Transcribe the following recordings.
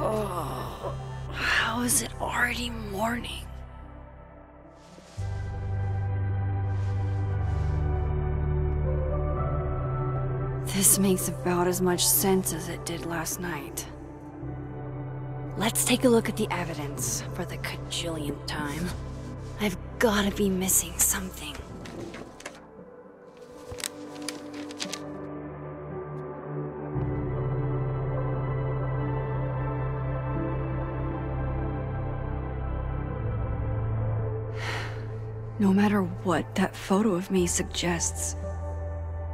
Oh, how is it already morning? This makes about as much sense as it did last night. Let's take a look at the evidence for the cajillionth time. I've gotta be missing something. No matter what that photo of me suggests,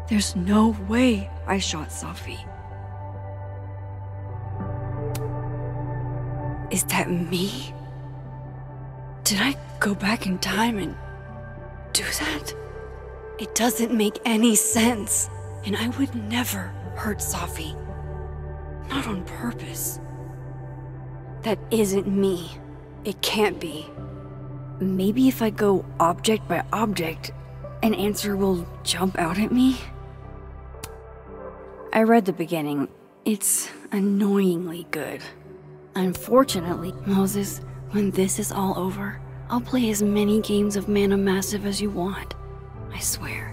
there's no way I shot Safi. Is that me? Did I go back in time and do that? It doesn't make any sense, and I would never hurt Safi. Not on purpose. That isn't me. It can't be. Maybe if I go object by object, an answer will jump out at me? I read the beginning. It's annoyingly good. Unfortunately, Moses, when this is all over, I'll play as many games of Mana Massive as you want. I swear.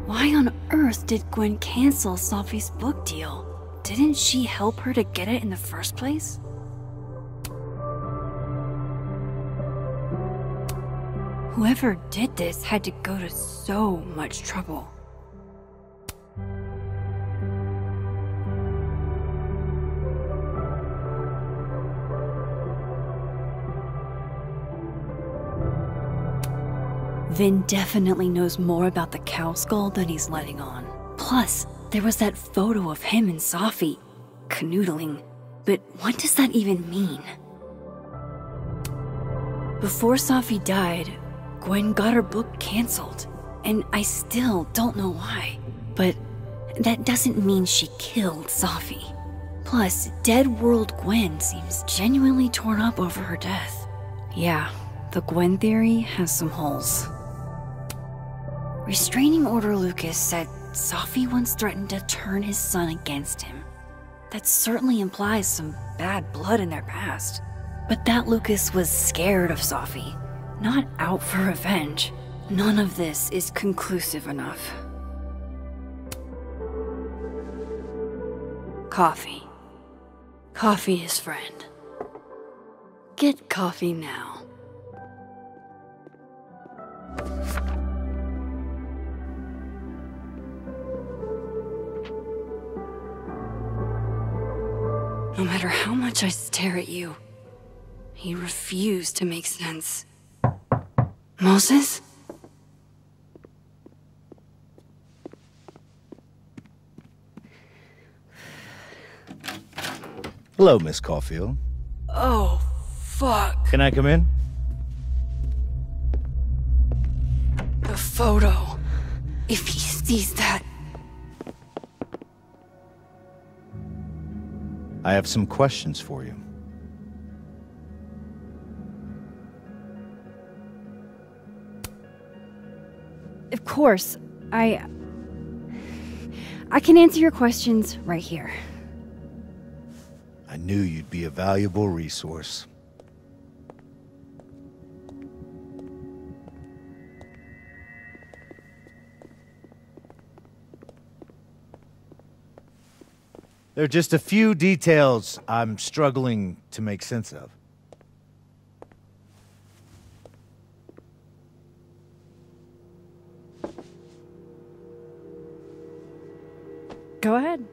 Why on earth did Gwen cancel Safi's book deal? Didn't she help her to get it in the first place? Whoever did this had to go to so much trouble. Vin definitely knows more about the cow skull than he's letting on. Plus, there was that photo of him and Safi canoodling. But what does that even mean? Before Safi died, Gwen got her book canceled, and I still don't know why. But that doesn't mean she killed Safi. Plus, Dead World Gwen seems genuinely torn up over her death. Yeah, the Gwen theory has some holes. Restraining Order Lucas said Safi once threatened to turn his son against him. That certainly implies some bad blood in their past. But that Lucas was scared of Safi, not out for revenge. None of this is conclusive enough. Coffee. Coffee is friend. Get coffee now. No matter how much I stare at you, you refuse to make sense. Moses? Hello, Miss Caulfield. Oh, fuck. Can I come in? The photo. If he sees that... I have some questions for you. Of course, I can answer your questions right here. I knew you'd be a valuable resource. There are just a few details I'm struggling to make sense of. Go ahead.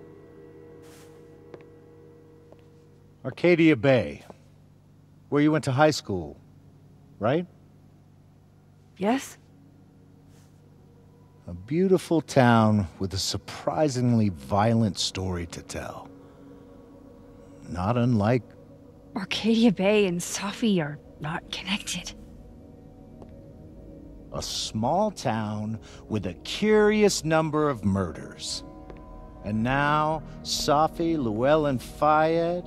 Arcadia Bay, where you went to high school. right? Yes? A beautiful town with a surprisingly violent story to tell. Not unlike... Arcadia Bay and Safi are not connected. A small town with a curious number of murders. And now, Safi, Llewellyn Fayed,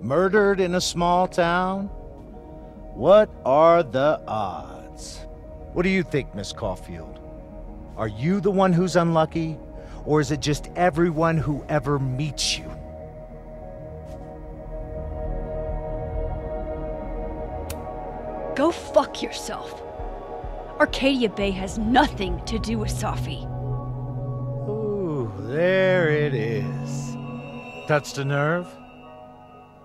murdered in a small town? What are the odds? What do you think, Miss Caulfield? Are you the one who's unlucky? Or is it just everyone who ever meets you? Go fuck yourself. Arcadia Bay has nothing to do with Safi. Ooh, there it is. Touched a nerve?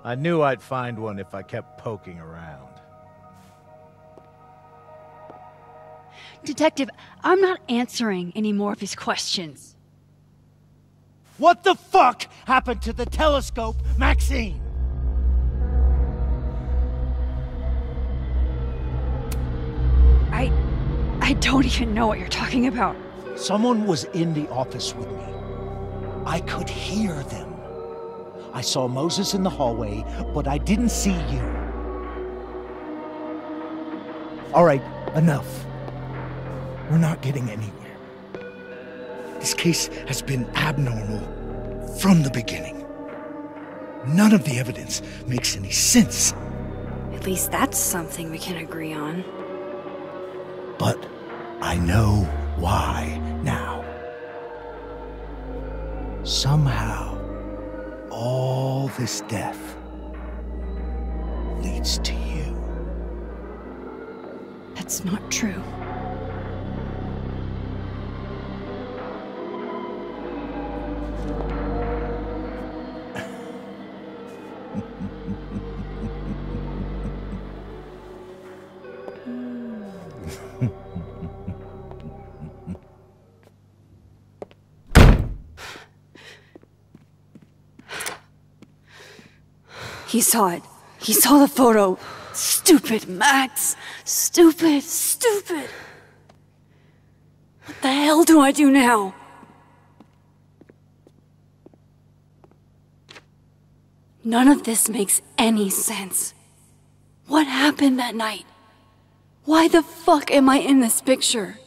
I knew I'd find one if I kept poking around. Detective, I'm not answering any more of his questions. What the fuck happened to the telescope, Maxine? I don't even know what you're talking about. Someone was in the office with me. I could hear them. I saw Moses in the hallway, but I didn't see you. All right, enough. We're not getting anywhere. This case has been abnormal from the beginning. None of the evidence makes any sense. At least that's something we can agree on. But I know why now. Somehow, all this death leads to you. That's not true. He saw it. He saw the photo. Stupid, Max. Stupid, stupid. What the hell do I do now? None of this makes any sense. What happened that night? Why the fuck am I in this picture?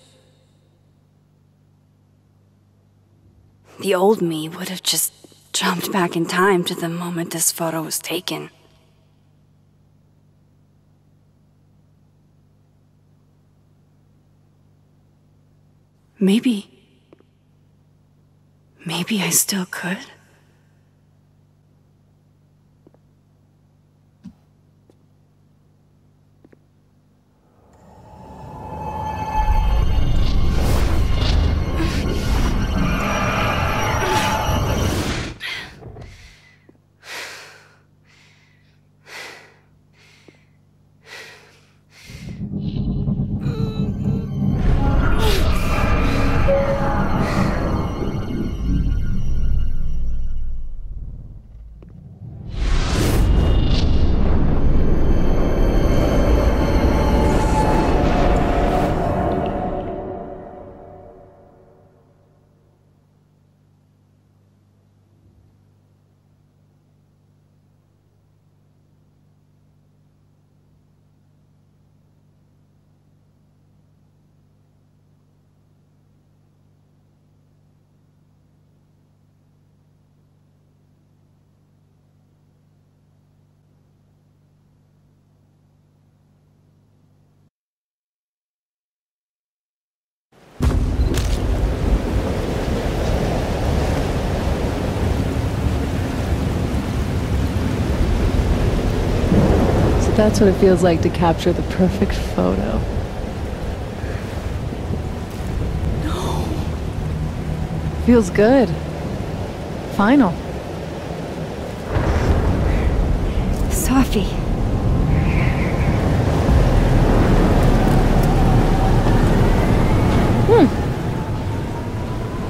The old me would have just jumped back in time to the moment this photo was taken. Maybe I still could. That's what it feels like to capture the perfect photo. No. Feels good. Final. Safi.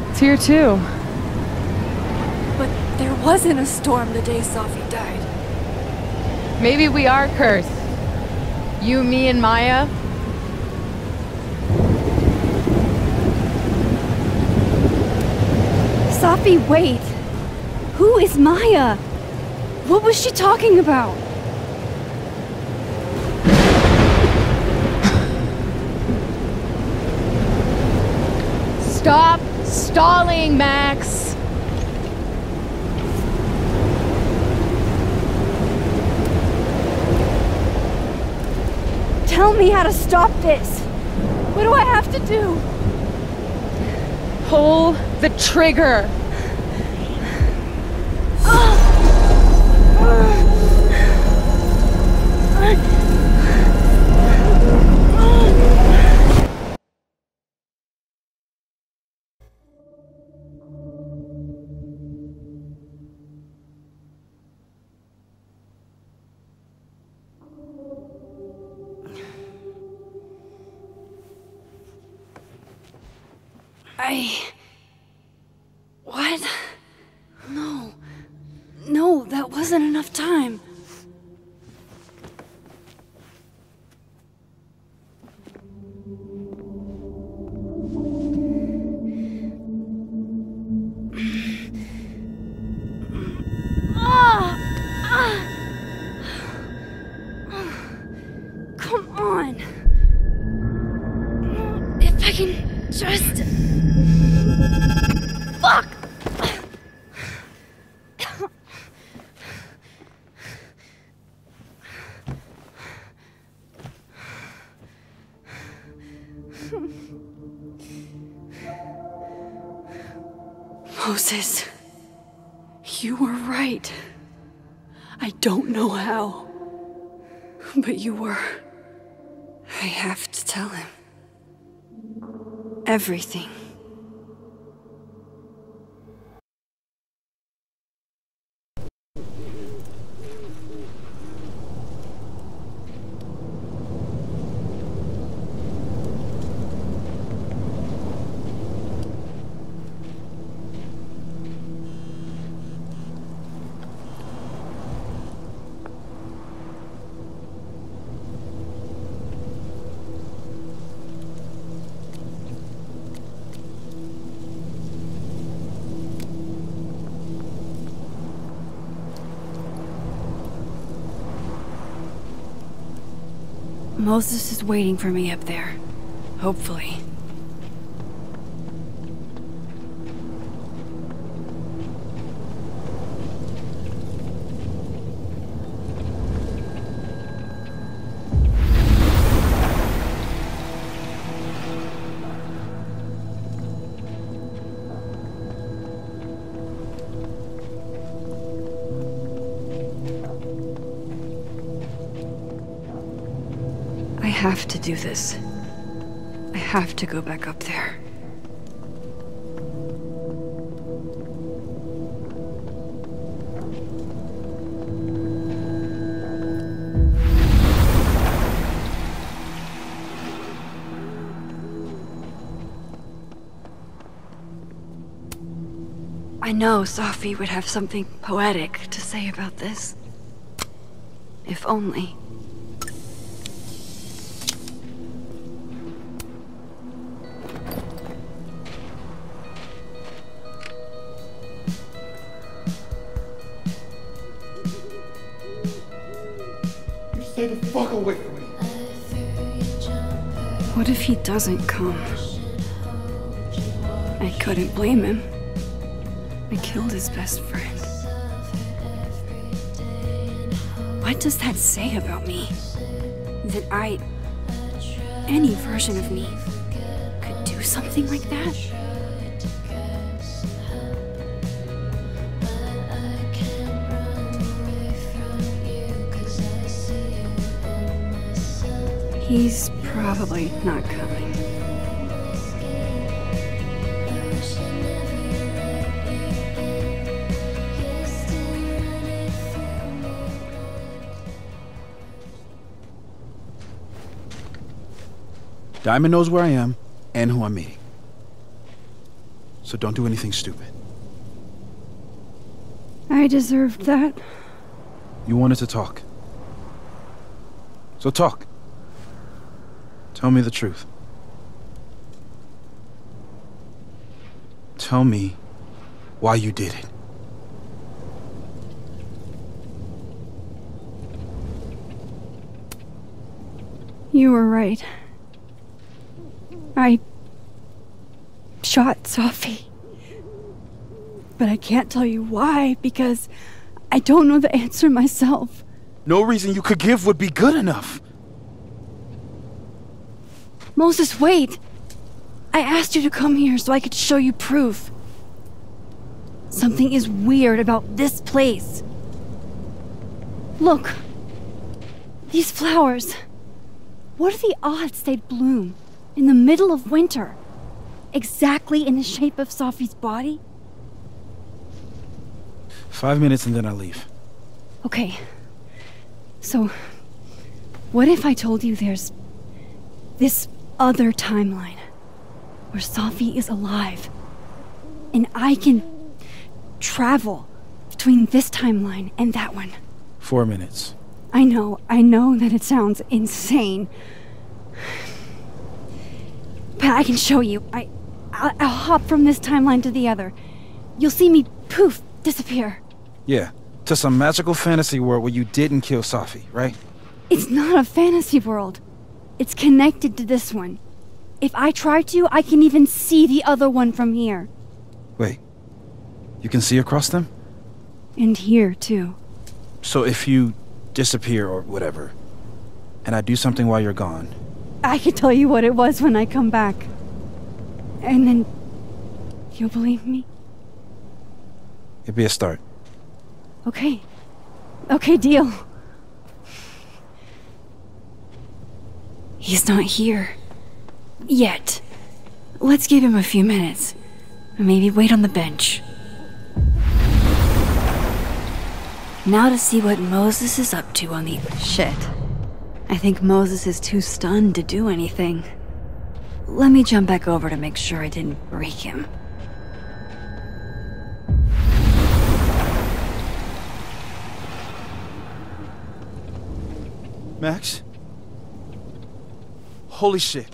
It's here too. But there wasn't a storm the day Safi died. Maybe we are cursed. You, me, and Maya? Safi, wait! Who is Maya? What was she talking about? Stop stalling, Max! Tell me how to stop this! What do I have to do? Pull the trigger! What? No. No, that wasn't enough time. Come on. If I can just... Fuck! Moses, you were right. I don't know how, but you were. I have to tell him. Everything. Moses is waiting for me up there. Hopefully. I have to do this. I have to go back up there. I know Safi would have something poetic to say about this. If only. Stay the fuck away from me. What if he doesn't come? I couldn't blame him. I killed his best friend. What does that say about me? That any version of me, could do something like that? He's probably not coming. Diamond knows where I am and who I'm meeting. So don't do anything stupid. I deserved that. You wanted to talk. So talk. Tell me the truth. Tell me why you did it. You were right. I shot Sophie. But I can't tell you why, because I don't know the answer myself. No reason you could give would be good enough. Moses, wait! I asked you to come here so I could show you proof. Something is weird about this place. Look. These flowers. What are the odds they'd bloom in the middle of winter? Exactly in the shape of Sophie's body? 5 minutes and then I leave. Okay. So, what if I told you there's this other timeline where Sophie is alive and I can travel between this timeline and that one? 4 minutes. I know that it sounds insane. But I can show you. I'll hop from this timeline to the other. You'll see me, poof, disappear. Yeah, to some magical fantasy world where you didn't kill Sophie, right? It's not a fantasy world. It's connected to this one. If I try to, I can even see the other one from here. Wait, you can see across them? And here, too. So if you disappear or whatever, and I do something while you're gone... I can tell you what it was when I come back. And then... you'll believe me? It'd be a start. Okay. Okay, deal. He's not here. Yet. Let's give him a few minutes. Maybe wait on the bench. Now to see what Moses is up to on the... Shit. I think Moses is too stunned to do anything. Let me jump back over to make sure I didn't break him. Max? Holy shit.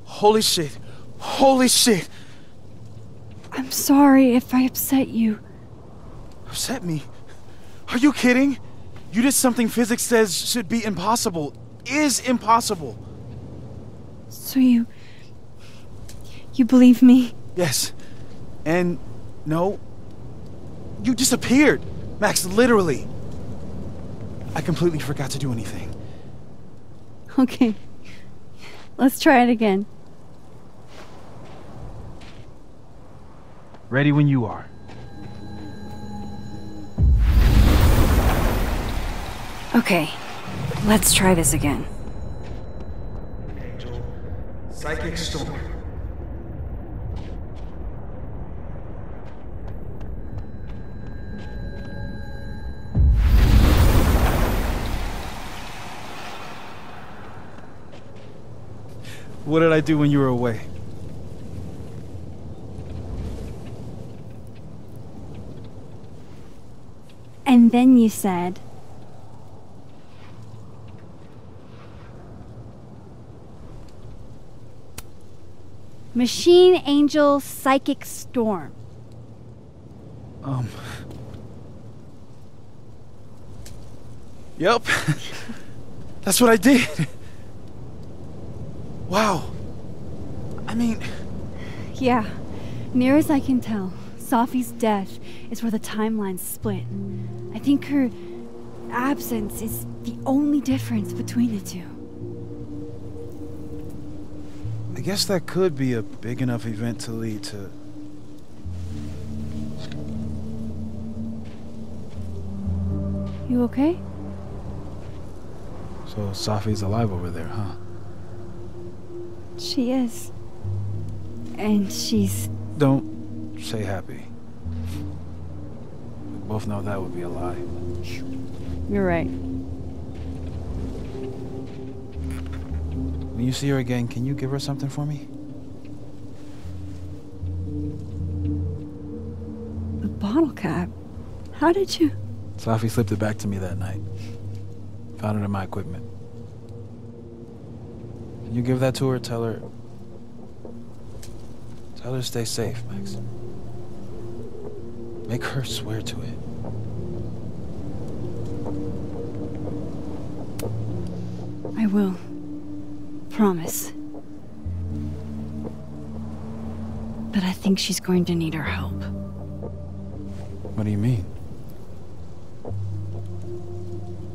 Holy shit. Holy shit! I'm sorry if I upset you. Upset me? Are you kidding? You did something physics says should be impossible. Is impossible. So you believe me? Yes. And no. You disappeared. Max, literally. I completely forgot to do anything. Okay. Let's try it again. Ready when you are. Okay. Let's try this again. Angel, Psychic Storm. What did I do when you were away? And then you said... Machine Angel Psychic Storm. Yep. That's what I did. Wow. I mean... Yeah. Near as I can tell, Sophie's death is where the timelines split. I think her absence is the only difference between the two. I guess that could be a big enough event to lead to... You okay? So Sophie's alive over there, huh? She is. And she's... Don't say happy. We both know that would be a lie. You're right. When you see her again, can you give her something for me? The bottle cap? How did you... Sophie slipped it back to me that night. Found it in my equipment. you give that to her, tell her to stay safe, Max. Make her swear to it. I will. Promise. But I think she's going to need our help. What do you mean?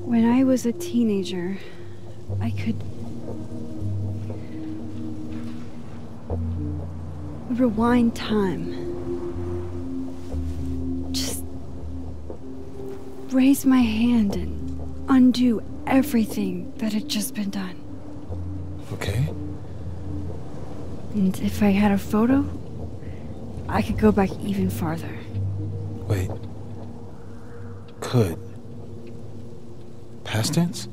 When I was a teenager, I could rewind time. Just raise my hand and undo everything that had just been done. Okay. And if I had a photo, I could go back even farther. Wait. Could. Past tense?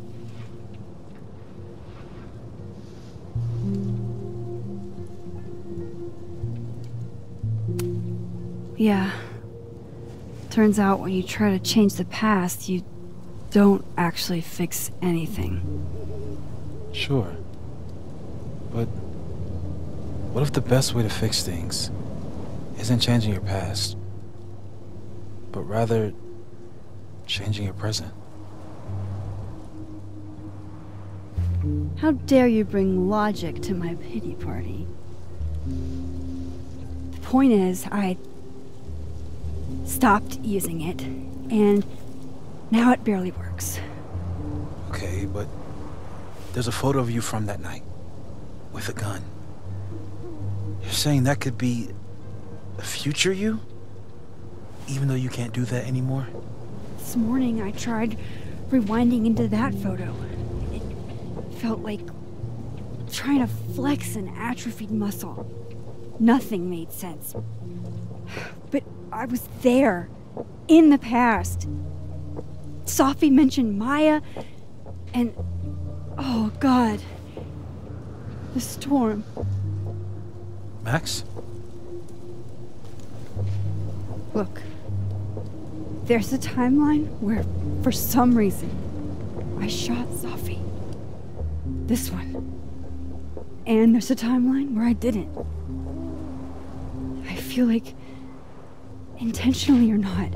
Yeah. Turns out when you try to change the past, you don't actually fix anything. Sure. But what if the best way to fix things isn't changing your past, but rather changing your present? How dare you bring logic to my pity party? The point is, I stopped using it, and now it barely works. Okay, but there's a photo of you from that night, with a gun. You're saying that could be a future you? Even though you can't do that anymore? This morning I tried rewinding into that photo. It felt like trying to flex an atrophied muscle. Nothing made sense. But I was there, in the past. Sophie mentioned Maya, and oh God, the storm. Max? Look, there's a timeline where, for some reason, I shot Sophie. This one. And there's a timeline where I didn't. I feel like, intentionally or not,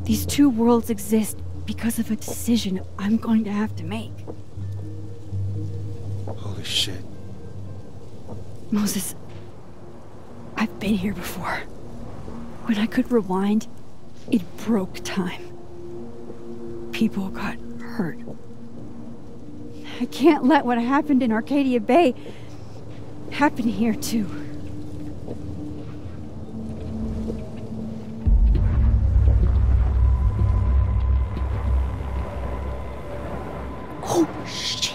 these two worlds exist because of a decision I'm going to have to make. Holy shit. Moses, I've been here before. When I could rewind, it broke time. People got hurt. I can't let what happened in Arcadia Bay happen here too. Oh, shit.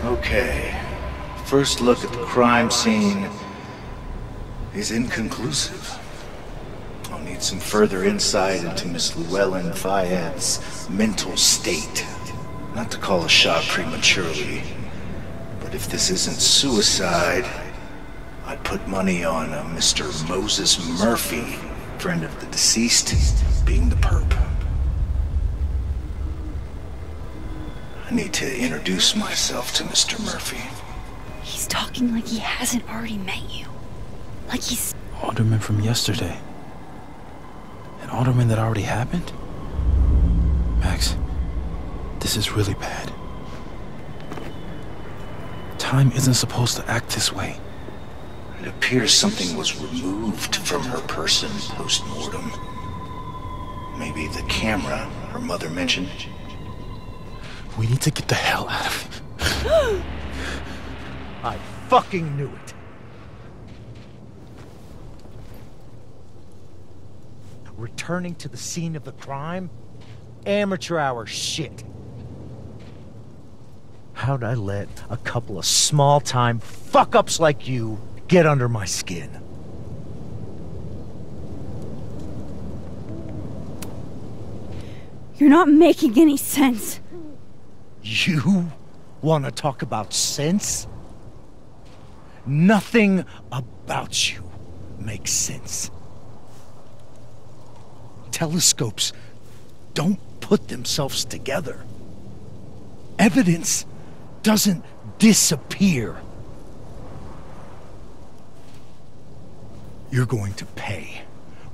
Okay. First look at the crime scene is inconclusive. I'll need some further insight into Miss Llewellyn Fayette's mental state. Not to call a shot prematurely, but if this isn't suicide, I'd put money on Mr. Moses Murphy, friend of the deceased, being the perp. I need to introduce myself to Mr. Murphy. He's talking like he hasn't already met you. Like he's... Alderman from yesterday. An alderman that already happened? Max, this is really bad. Time isn't supposed to act this way. It appears something was removed from her person post-mortem. Maybe the camera her mother mentioned. We need to get the hell out of here. I fucking knew it. Returning to the scene of the crime? Amateur hour shit. How'd I let a couple of small-time fuck-ups like you get under my skin? You're not making any sense. You want to talk about sense? Nothing about you makes sense. Telescopes don't put themselves together. Evidence doesn't disappear. You're going to pay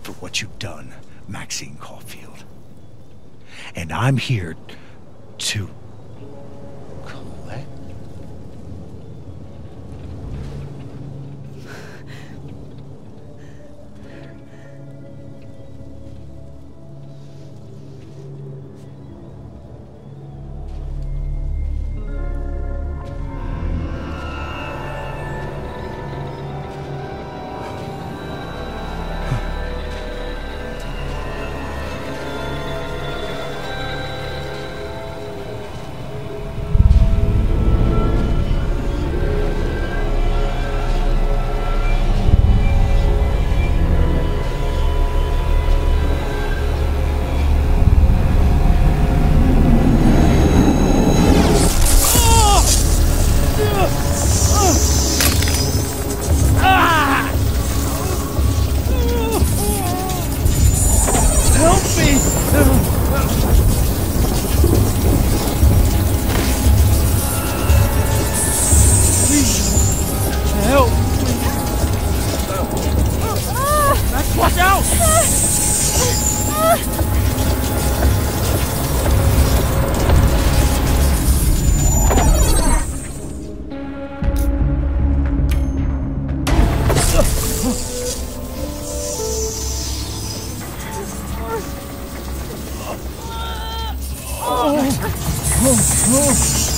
for what you've done, Maxine Caulfield. And I'm here to collect.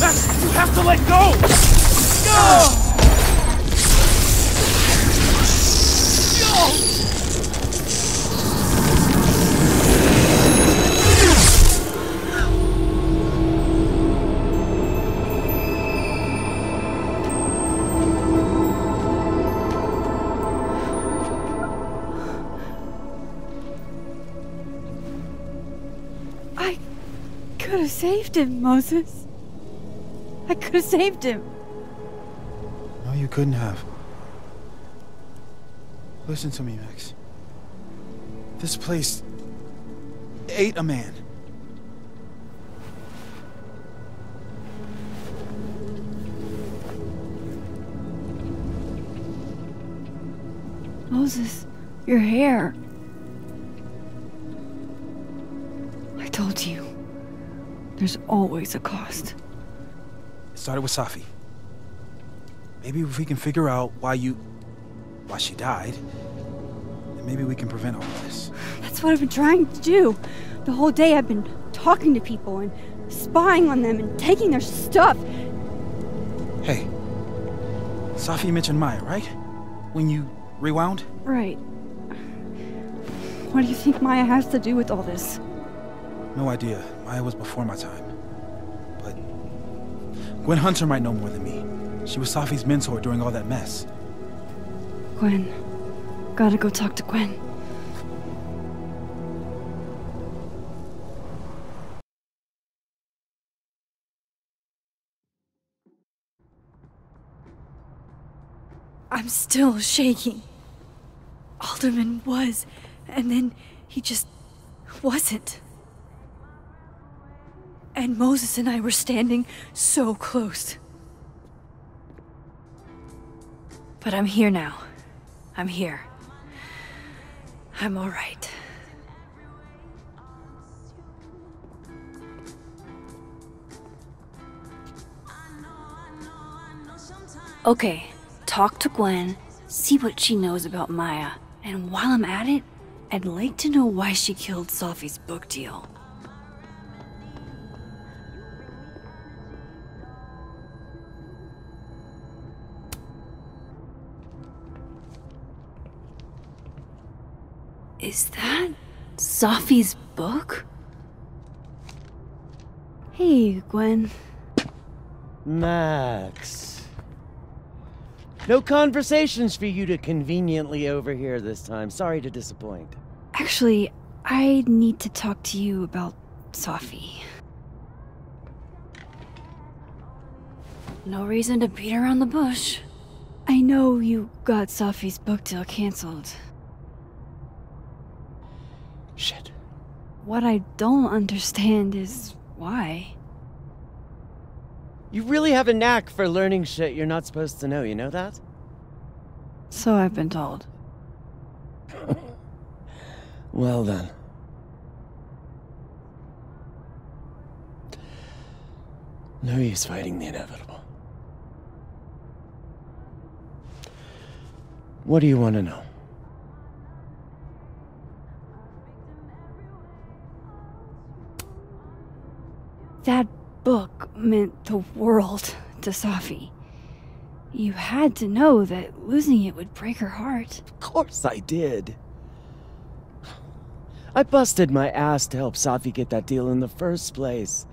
Max, you have to let go! I could have saved him, Moses. I could have saved him. No, you couldn't have. Listen to me, Max. This place ate a man. Moses, your hair. I told you. There's always a cost. It started with Safi. Maybe if we can figure out why she died, then maybe we can prevent all of this. That's what I've been trying to do. The whole day I've been talking to people and spying on them and taking their stuff. Hey, Safi mentioned Maya, right? When you rewound? Right. What do you think Maya has to do with all this? No idea. Maya was before my time. But Gwen Hunter might know more than me. She was Safi's mentor during all that mess. Gwen. Gotta go talk to Gwen. I'm still shaking. Alderman was, and then he just wasn't. And Moses and I were standing so close. But I'm here now. I'm here. I'm all right. Okay, talk to Gwen, see what she knows about Maya, and while I'm at it, I'd like to know why she killed Safi's book deal. Is that Safi's book? Hey, Gwen. Max. No conversations for you to conveniently overhear this time. Sorry to disappoint. Actually, I need to talk to you about Safi. No reason to beat around the bush. I know you got Safi's book deal canceled. Shit. What I don't understand is why. You really have a knack for learning shit you're not supposed to know, you know that? So I've been told. Well then. No use fighting the inevitable. What do you want to know? That book meant the world to Safi. You had to know that losing it would break her heart. Of course I did. I busted my ass to help Safi get that deal in the first place.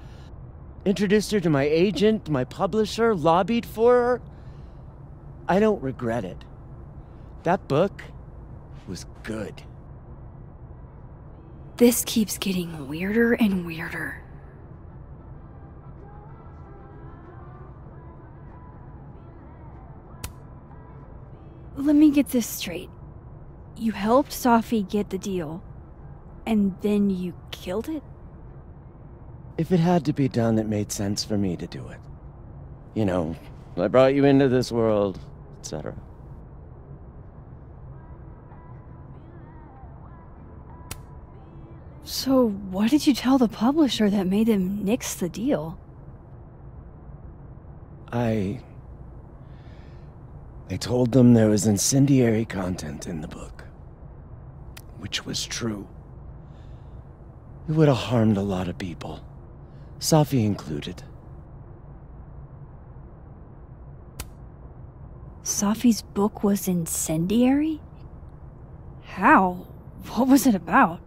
Introduced her to my agent, my publisher, lobbied for her. I don't regret it. That book was good. This keeps getting weirder and weirder. Let me get this straight. You helped Safi get the deal, and then you killed it? If it had to be done, it made sense for me to do it. You know, I brought you into this world, etc. So what did you tell the publisher that made them nix the deal? I told them there was incendiary content in the book. Which was true. It would have harmed a lot of people. Safi included. Safi's book was incendiary? How? What was it about?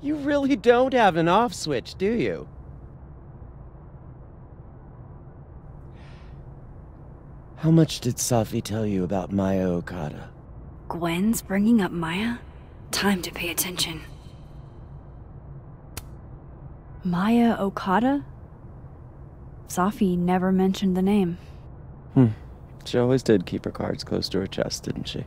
You really don't have an off switch, do you? How much did Safi tell you about Maya Okada? Gwen's bringing up Maya? Time to pay attention. Maya Okada? Safi never mentioned the name. She always did keep her cards close to her chest, didn't she?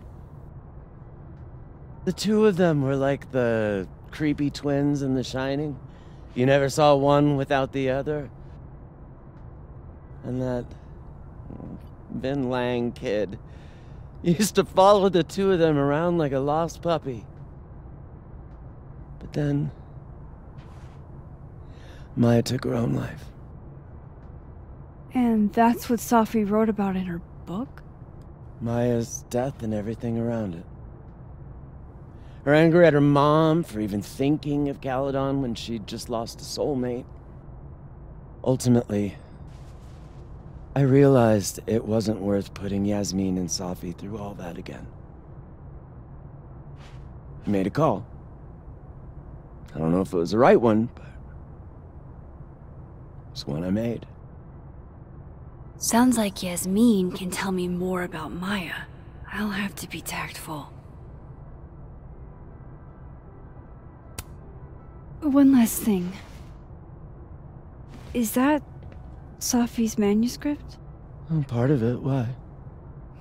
The two of them were like the creepy twins in The Shining. You never saw one without the other. And that Vin Lang kid used to follow the two of them around like a lost puppy. But then Maya took her own life. And that's what Safi wrote about in her book? Maya's death and everything around it. Her anger at her mom for even thinking of Caledon when she'd just lost a soulmate. Ultimately, I realized it wasn't worth putting Yasmin and Safi through all that again. I made a call. I don't know if it was the right one, but it's one I made. Sounds like Yasmin can tell me more about Maya. I'll have to be tactful. One last thing. Is that Safi's manuscript? Oh, part of it, why?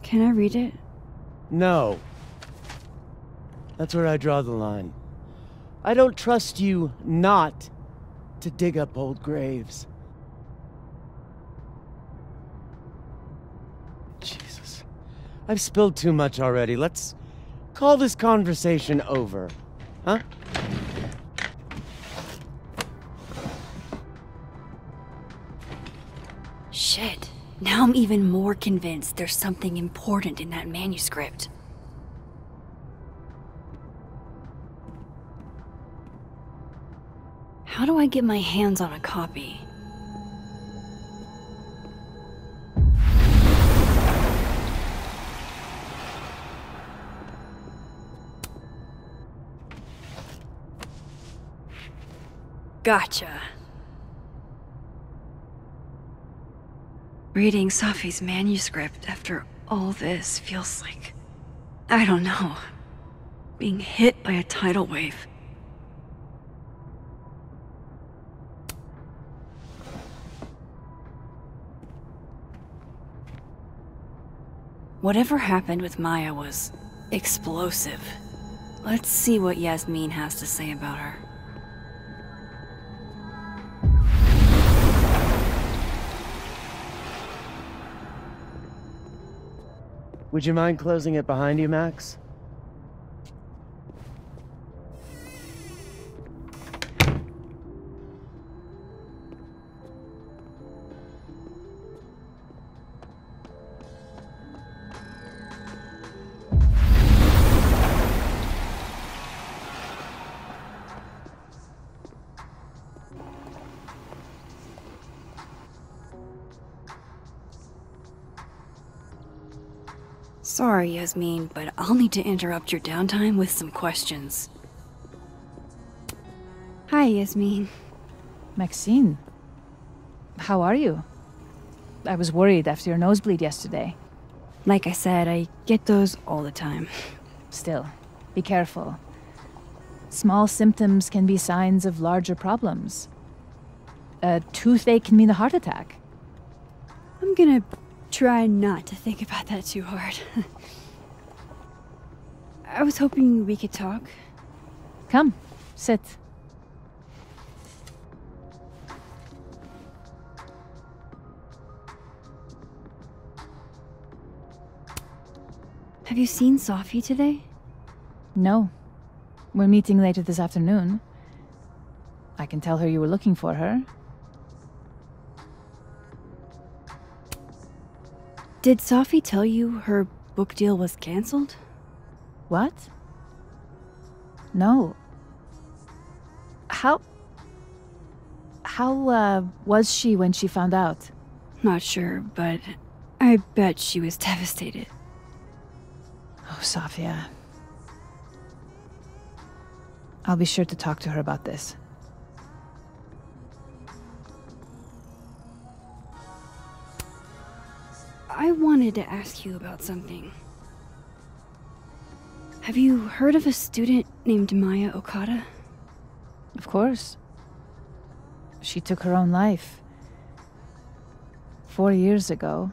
Can I read it? No. That's where I draw the line. I don't trust you not to dig up old graves. Jesus. I've spilled too much already. Let's call this conversation over. Huh? Shit. Now I'm even more convinced there's something important in that manuscript. How do I get my hands on a copy? Gotcha. Reading Safi's manuscript after all this feels like, I don't know, being hit by a tidal wave. Whatever happened with Maya was explosive. Let's see what Yasmin has to say about her. Would you mind closing it behind you, Max? Sorry, Yasmin, but I'll need to interrupt your downtime with some questions. Hi, Yasmin. Maxine, how are you? I was worried after your nosebleed yesterday. Like I said, I get those all the time. Still, be careful. Small symptoms can be signs of larger problems. A toothache can mean a heart attack. I'm gonna try not to think about that too hard. I was hoping we could talk. Come, sit. Have you seen Sophie today? No. We're meeting later this afternoon. I can tell her you were looking for her. Did Sophie tell you her book deal was cancelled? What? No. How was she when she found out? Not sure, but I bet she was devastated. Oh, Safia. I'll be sure to talk to her about this. I wanted to ask you about something. Have you heard of a student named Maya Okada? Of course. She took her own life. 4 years ago.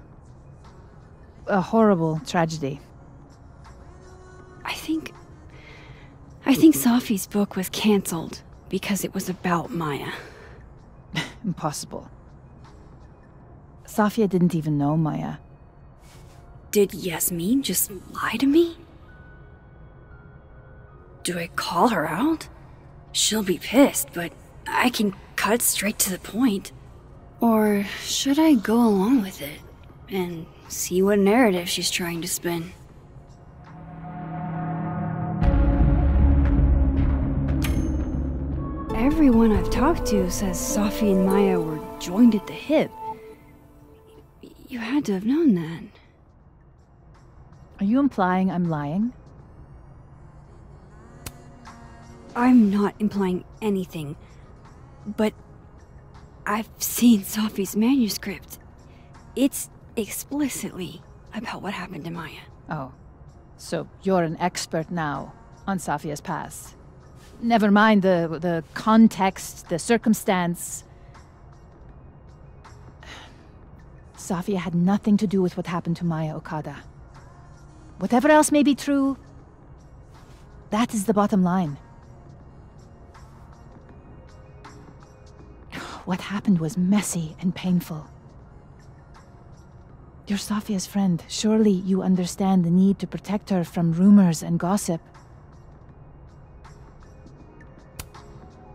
A horrible tragedy. I think Sophie's book was cancelled because it was about Maya. Impossible. Safia didn't even know Maya. Did Yasmin just lie to me? Do I call her out? She'll be pissed, but I can cut straight to the point. Or should I go along with it and see what narrative she's trying to spin? Everyone I've talked to says Sophie and Maya were joined at the hip. You had to have known that. Are you implying I'm lying? I'm not implying anything, but I've seen Sophie's manuscript. It's explicitly about what happened to Maya. Oh, so you're an expert now on Safia's past. Never mind the context, the circumstance. Safia had nothing to do with what happened to Maya Okada. Whatever else may be true, that is the bottom line. What happened was messy and painful. You're Safia's friend. Surely you understand the need to protect her from rumors and gossip.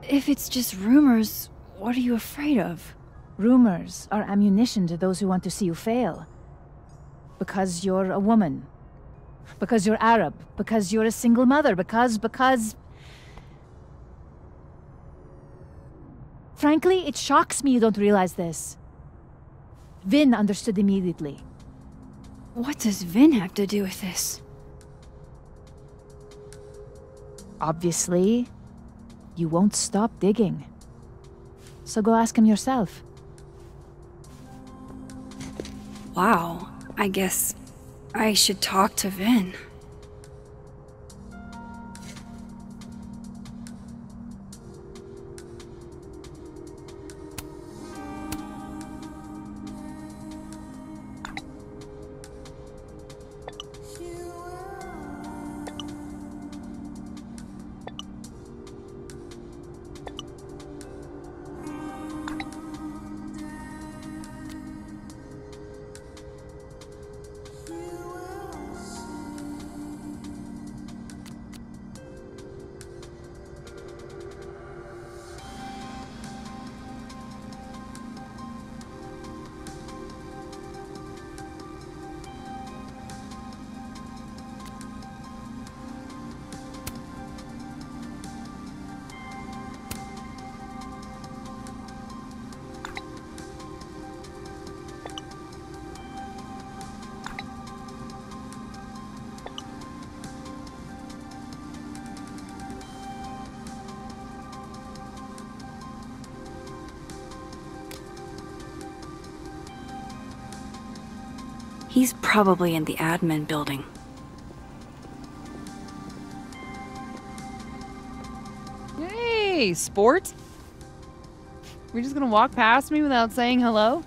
If it's just rumors, what are you afraid of? Rumors are ammunition to those who want to see you fail. Because you're a woman. Because you're Arab. Because you're a single mother. Because... Frankly, it shocks me you don't realize this. Vin understood immediately. What does Vin have to do with this? Obviously, you won't stop digging. So go ask him yourself. Wow, I guess I should talk to Vin. He's probably in the admin building. Hey, sport? You're just gonna walk past me without saying hello?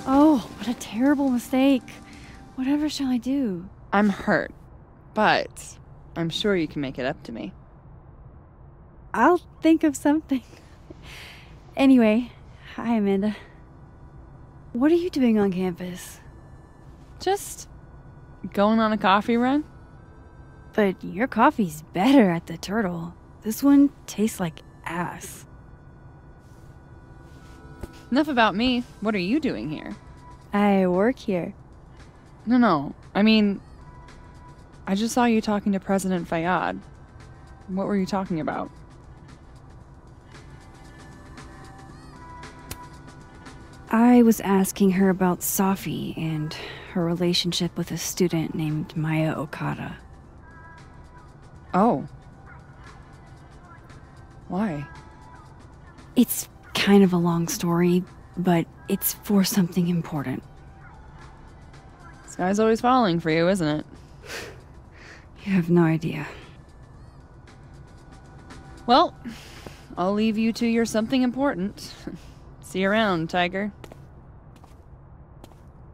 Oh, what a terrible mistake. Whatever shall I do? I'm hurt, but I'm sure you can make it up to me. I'll think of something. Anyway, hi Amanda. What are you doing on campus? Just going on a coffee run? But your coffee's better at the Turtle. This one tastes like ass. Enough about me. What are you doing here? I work here. No. I mean, I just saw you talking to President Fayyad. What were you talking about? I was asking her about Safi and her relationship with a student named Maya Okada. Oh. Why? It's kind of a long story, but it's for something important. This guy's always falling for you, isn't it? You have no idea. Well, I'll leave you to your something important. See you around, Tiger.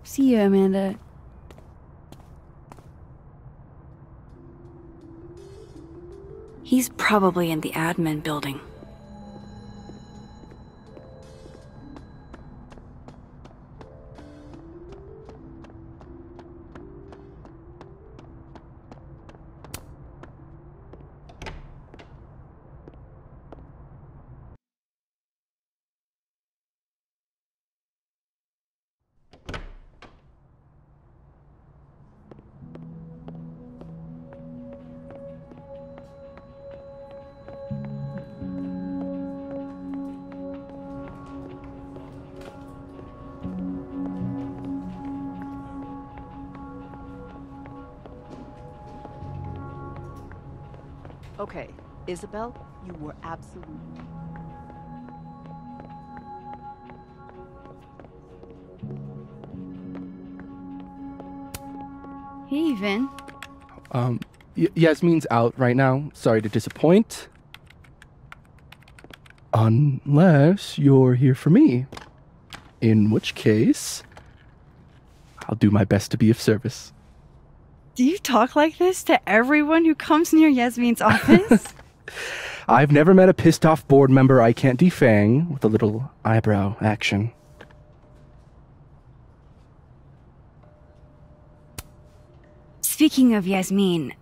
See you, Amanda. He's probably in the admin building. Okay, Isabel, you were absolutely... Hey, Vin. Yasmin's out right now. Sorry to disappoint. Unless you're here for me. In which case, I'll do my best to be of service. Do you talk like this to everyone who comes near Yasmin's office? I've never met a pissed off board member I can't defang with a little eyebrow action. Speaking of Yasmin,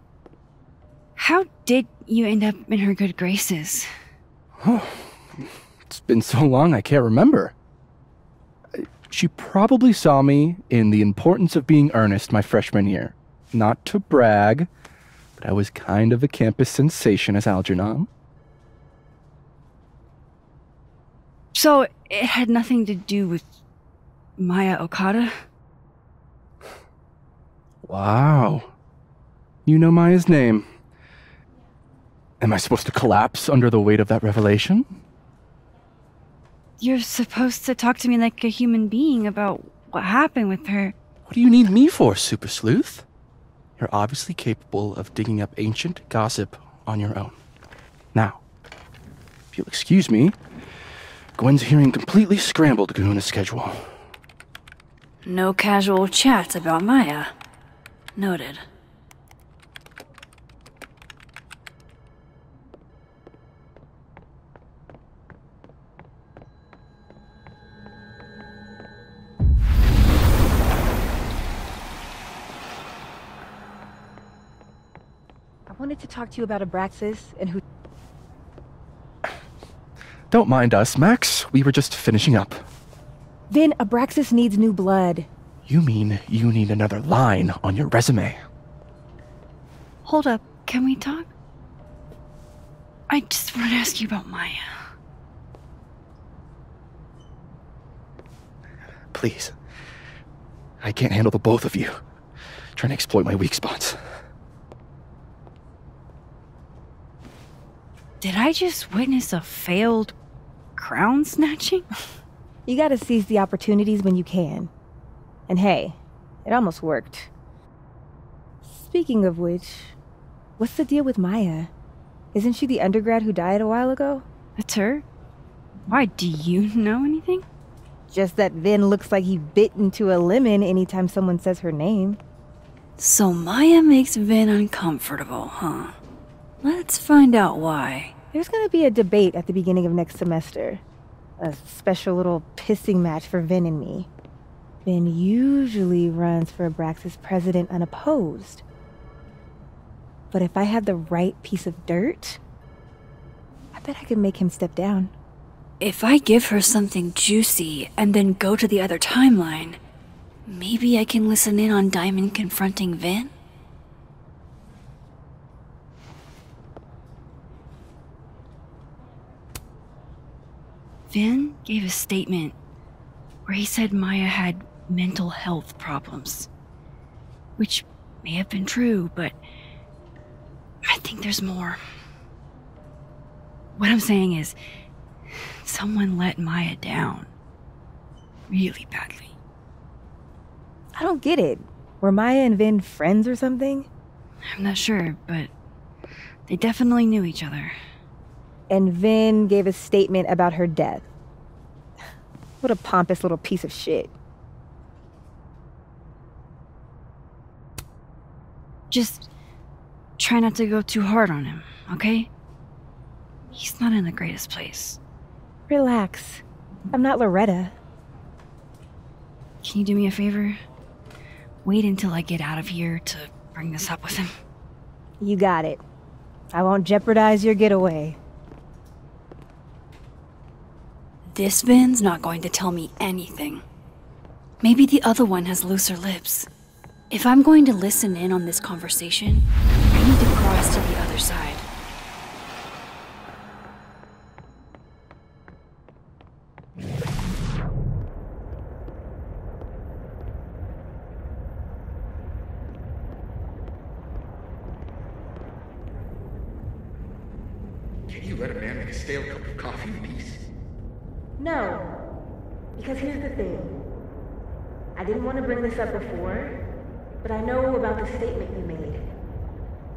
how did you end up in her good graces? It's been so long I can't remember. She probably saw me in The Importance of Being Earnest my freshman year. Not to brag, but I was kind of a campus sensation as Algernon. So, it had nothing to do with Maya Okada? Wow. You know Maya's name. Am I supposed to collapse under the weight of that revelation? You're supposed to talk to me like a human being about what happened with her. What do you need me for, Super Sleuth? You're obviously capable of digging up ancient gossip on your own. Now, if you'll excuse me, Gwen's hearing completely scrambled Kahuna schedule. No casual chats about Maya. Noted. I wanted to talk to you about Abraxas and who... Don't mind us, Max. We were just finishing up. Vin, Abraxas needs new blood. You mean you need another line on your resume? Hold up, can we talk? I just want to ask you about Maya. Please. I can't handle the both of you. Trying to exploit my weak spots. Did I just witness a failed crown snatching? You gotta seize the opportunities when you can. And hey, it almost worked. Speaking of which, what's the deal with Maya? Isn't she the undergrad who died a while ago? That's her? Why, do you know anything? Just that Vin looks like he bit into a lemon anytime someone says her name. So Maya makes Vin uncomfortable, huh? Let's find out why. There's gonna be a debate at the beginning of next semester. A special little pissing match for Vin and me. Vin usually runs for Abraxas president unopposed. But if I had the right piece of dirt, I bet I could make him step down. If I give her something juicy and then go to the other timeline, maybe I can listen in on Diamond confronting Vin? Vin gave a statement where he said Maya had mental health problems. Which may have been true, but I think there's more. What I'm saying is, someone let Maya down. Really badly. I don't get it. Were Maya and Vin friends or something? I'm not sure, but they definitely knew each other. And Vin gave a statement about her death. What a pompous little piece of shit. Just try not to go too hard on him, okay? He's not in the greatest place. Relax. I'm not Loretta. Can you do me a favor? Wait until I get out of here to bring this up with him. You got it. I won't jeopardize your getaway. This Vin's not going to tell me anything. Maybe the other one has looser lips. If I'm going to listen in on this conversation, I need to cross to the other side. Can you let a man make a stale cup of coffee in peace? No. Because here's the thing. I didn't want to bring this up before, but I know about the statement you made.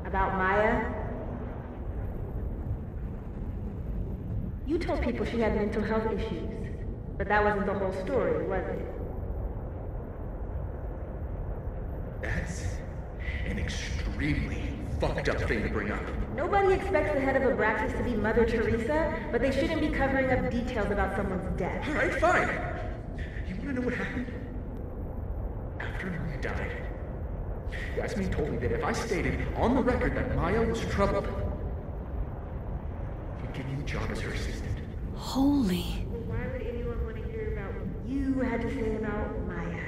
About Maya. You told people she had mental health issues, but that wasn't the whole story, was it? That's an extremely fucked up thing to bring up. Nobody expects the head of Abraxas to be Mother Teresa, but they shouldn't be covering up details about someone's death. All right, fine. You want to know what happened? After Maya died, Yasmin told me that if I stated on the record that Maya was troubled, he'd give me the job as her assistant. Holy. Why would anyone want to hear about what you had to say about Maya?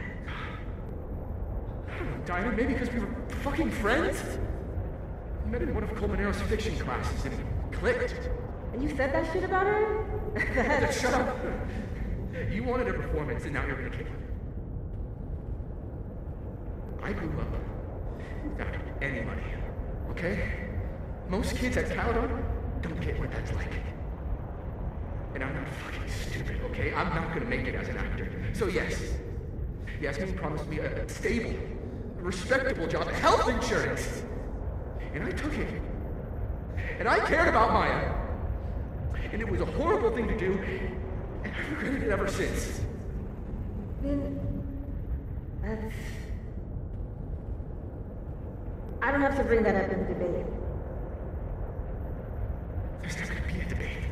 I don't know, Diamond, maybe because we were fucking friends? We met in one of Colmenaro's fiction classes and it clicked. And you said that shit about her? Shut up. You wanted a performance and now you're gonna kill it. I grew up without any money, okay? Most kids at Caledon don't get what that's like. And I'm not fucking stupid, okay? I'm not gonna make it as an actor. So yes, Yasmin promised me a stable, respectable job, health insurance. And I took it. And I cared about Maya. And it was a horrible thing to do, and I've regretted it ever since. That's... I don't have to bring that up in the debate. There's not gonna be a debate.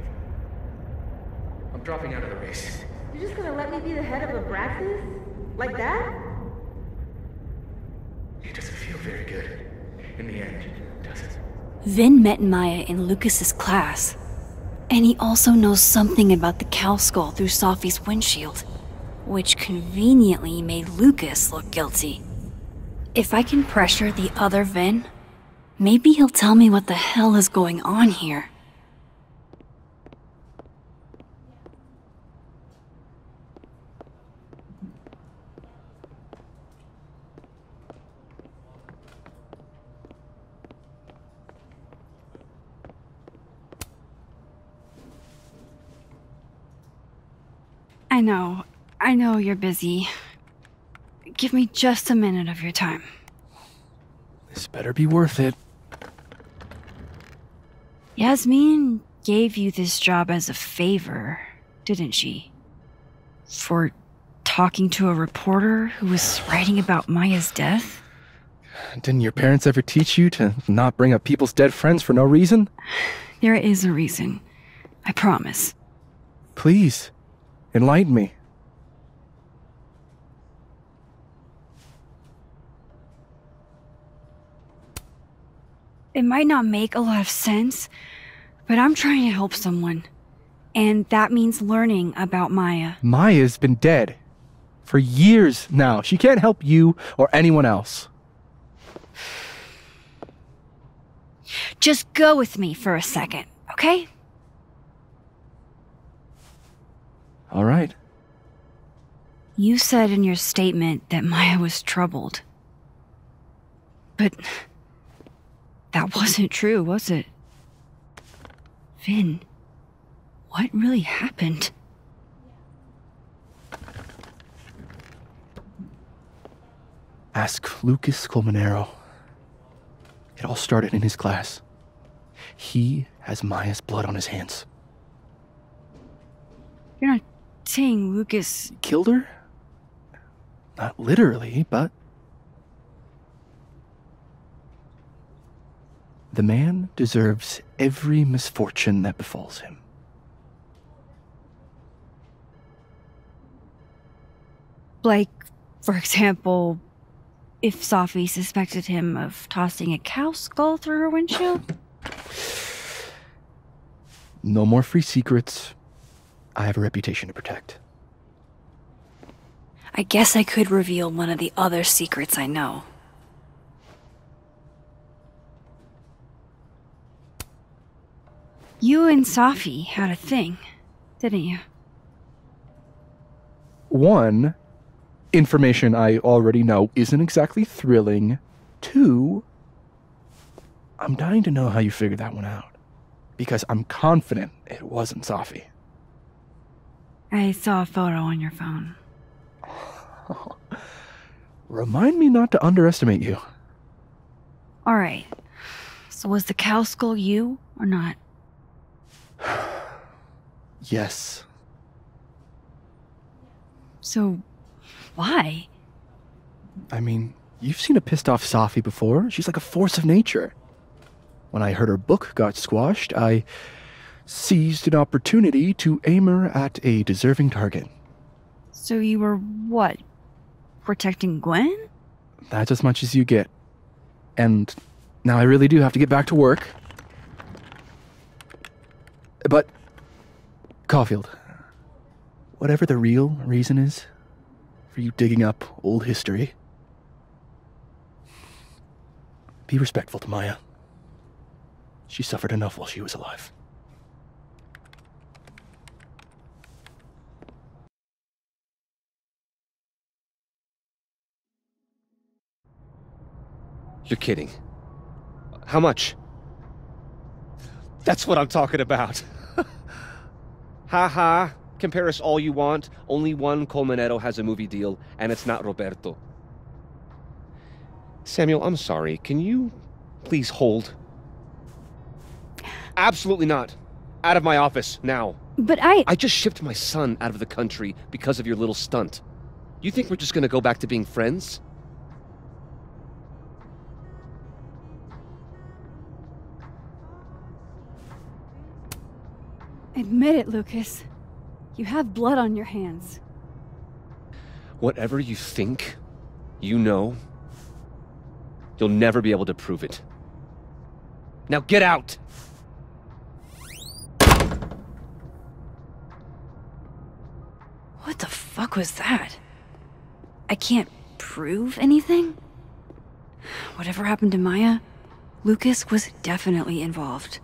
I'm dropping out of the race. You're just gonna let me be the head of Abraxas? Like that? It doesn't feel very good. In the end, does it? Vin met Maya in Lucas's class. And he also knows something about the cow skull through Sophie's windshield, which conveniently made Lucas look guilty. If I can pressure the other Vin, maybe he'll tell me what the hell is going on here. I know you're busy. Give me just a minute of your time. This better be worth it. Yasmin gave you this job as a favor, didn't she? For talking to a reporter who was writing about Maya's death? Didn't your parents ever teach you to not bring up people's dead friends for no reason? There is a reason. I promise. Please, enlighten me. It might not make a lot of sense, but I'm trying to help someone. And that means learning about Maya. Maya's been dead for years now. She can't help you or anyone else. Just go with me for a second, okay? All right. You said in your statement that Maya was troubled. But that wasn't true, was it? Vin, what really happened? Ask Lucas Colmenero. It all started in his class. He has Maya's blood on his hands. You're not saying Lucas Killed her? Not literally, but... The man deserves every misfortune that befalls him. Like, for example, if Safi suspected him of tossing a cow skull through her windshield? No more free secrets. I have a reputation to protect. I guess I could reveal one of the other secrets I know. You and Safi had a thing, didn't you? One, information I already know isn't exactly thrilling. Two, I'm dying to know how you figured that one out. Because I'm confident it wasn't Safi. I saw a photo on your phone. Remind me not to underestimate you. Alright. So was the cow skull you, or not? Yes. So, why? I mean, you've seen a pissed off Safi before. She's like a force of nature. When I heard her book got squashed, I seized an opportunity to aim her at a deserving target. So you were, what, protecting Gwen? That's as much as you get. And now I really do have to get back to work. But, Caulfield, whatever the real reason is for you digging up old history, be respectful to Maya. She suffered enough while she was alive. You're kidding. How much? That's what I'm talking about. Ha ha. Compare us all you want. Only one Colmenero has a movie deal, and it's not Roberto. Samuel, I'm sorry. Can you please hold? Absolutely not. Out of my office, now. But I just shipped my son out of the country because of your little stunt. You think we're just gonna go back to being friends? Admit it, Lucas. You have blood on your hands. Whatever you think, you know, you'll never be able to prove it. Now get out! What the fuck was that? I can't prove anything? Whatever happened to Maya, Lucas was definitely involved.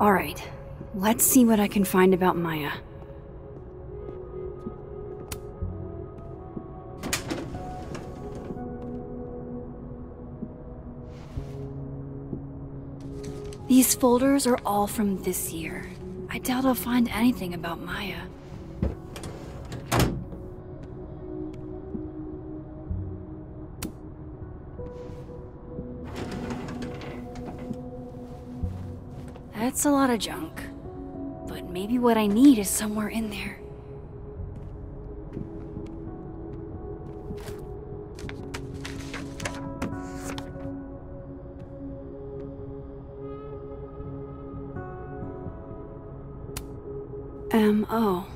Alright, let's see what I can find about Maya. These folders are all from this year. I doubt I'll find anything about Maya. That's a lot of junk. But maybe what I need is somewhere in there. Oh.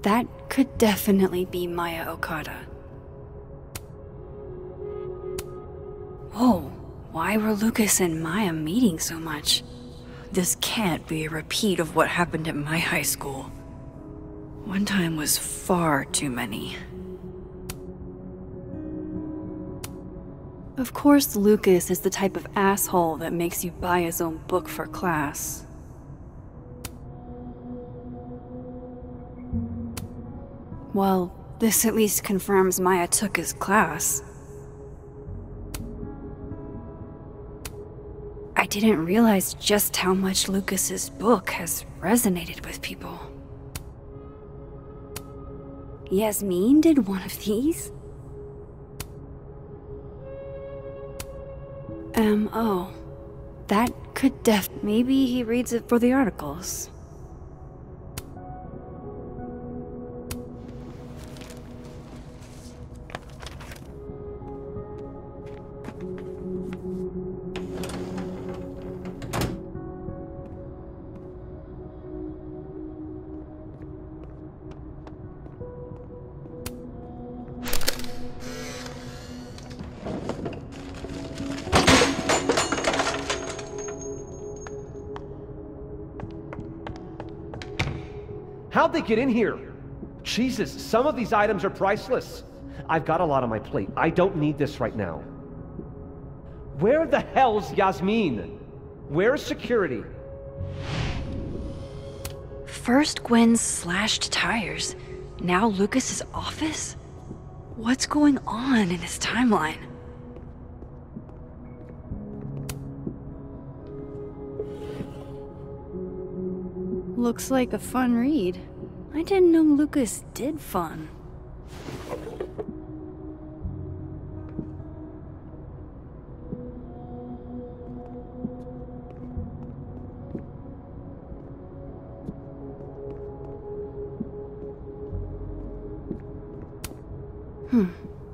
That could definitely be Maya Okada. Whoa, why were Lucas and Maya meeting so much? This can't be a repeat of what happened at my high school. One time was far too many. Of course, Lucas is the type of asshole that makes you buy his own book for class. Well, this at least confirms Maya took his class. I didn't realize just how much Lucas's book has resonated with people. Yasmin did one of these? Oh. That could maybe he reads it for the articles. How'd they get in here? Jesus, some of these items are priceless. I've got a lot on my plate. I don't need this right now. Where the hell's Yasmin? Where's security? First Gwen's slashed tires, now Lucas's office? What's going on in his timeline? Looks like a fun read. I didn't know Lucas did fun.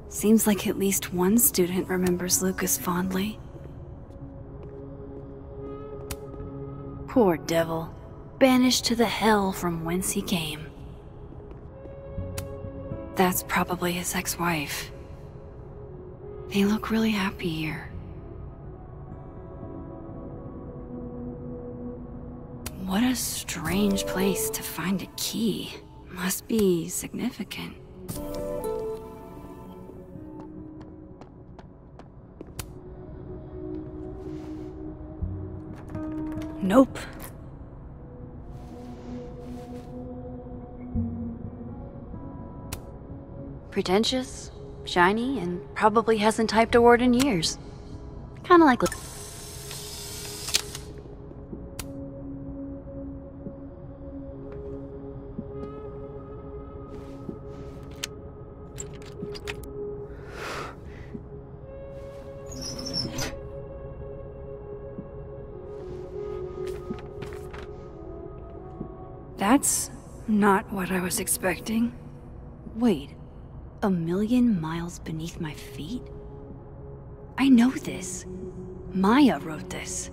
Seems like at least one student remembers Lucas fondly. Poor devil. Banished to the hell from whence he came. That's probably his ex-wife. They look really happy here. What a strange place to find a key. Must be significant. Nope. Pretentious, shiny, and probably hasn't typed a word in years. Kinda like... That's not what I was expecting. Wait. 1,000,000 miles beneath my feet? I know this. Maya wrote this.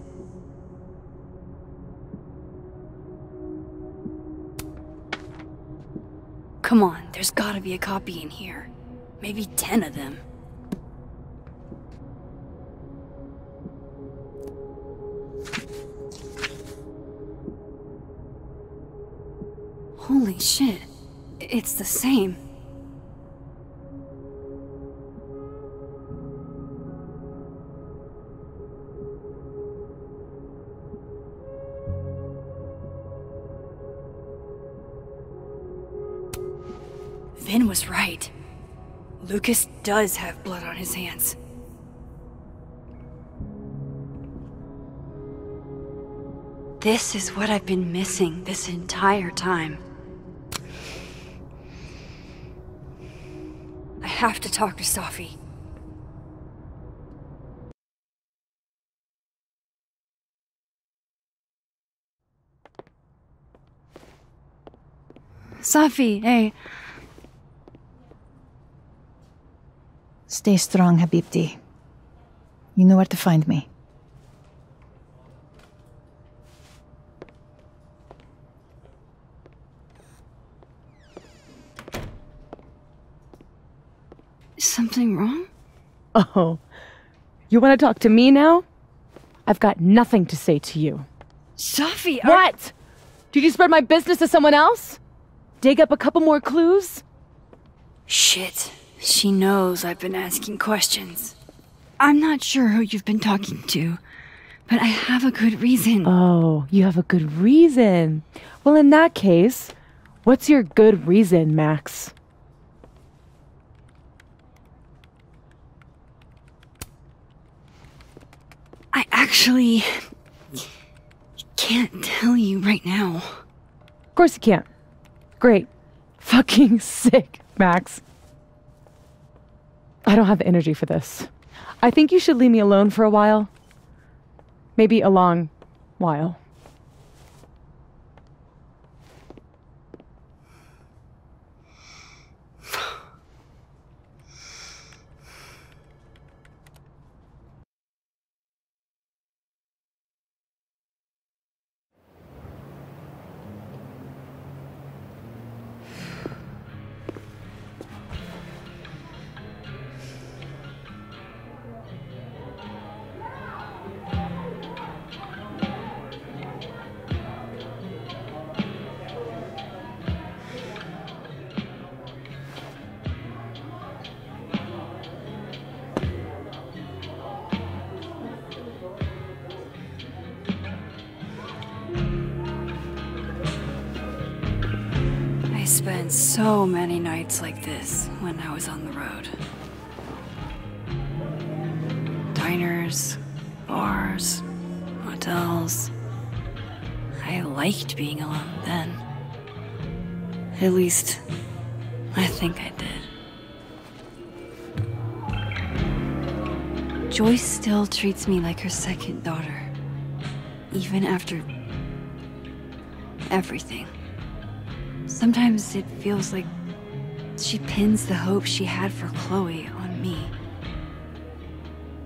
Come on, there's gotta be a copy in here. Maybe 10 of them. Holy shit. It's the same. Vin was right. Lucas does have blood on his hands. This is what I've been missing this entire time. I have to talk to Safi. Safi, hey. Stay strong, Habibti. You know where to find me. Is something wrong? Oh, you want to talk to me now? I've got nothing to say to you. Safi, What? Did you spread my business to someone else? Dig up a couple more clues? Shit. She knows I've been asking questions. I'm not sure who you've been talking to, but I have a good reason. Oh, you have a good reason. Well, in that case, what's your good reason, Max? I actually can't tell you right now. Of course you can't. Great. Fucking sick, Max. I don't have the energy for this. I think you should leave me alone for a while. Maybe a long while. I spent so many nights like this when I was on the road. Diners, bars, hotels. I liked being alone then. At least, I think I did. Joyce still treats me like her second daughter, even after everything. Sometimes it feels like she pins the hope she had for Chloe on me.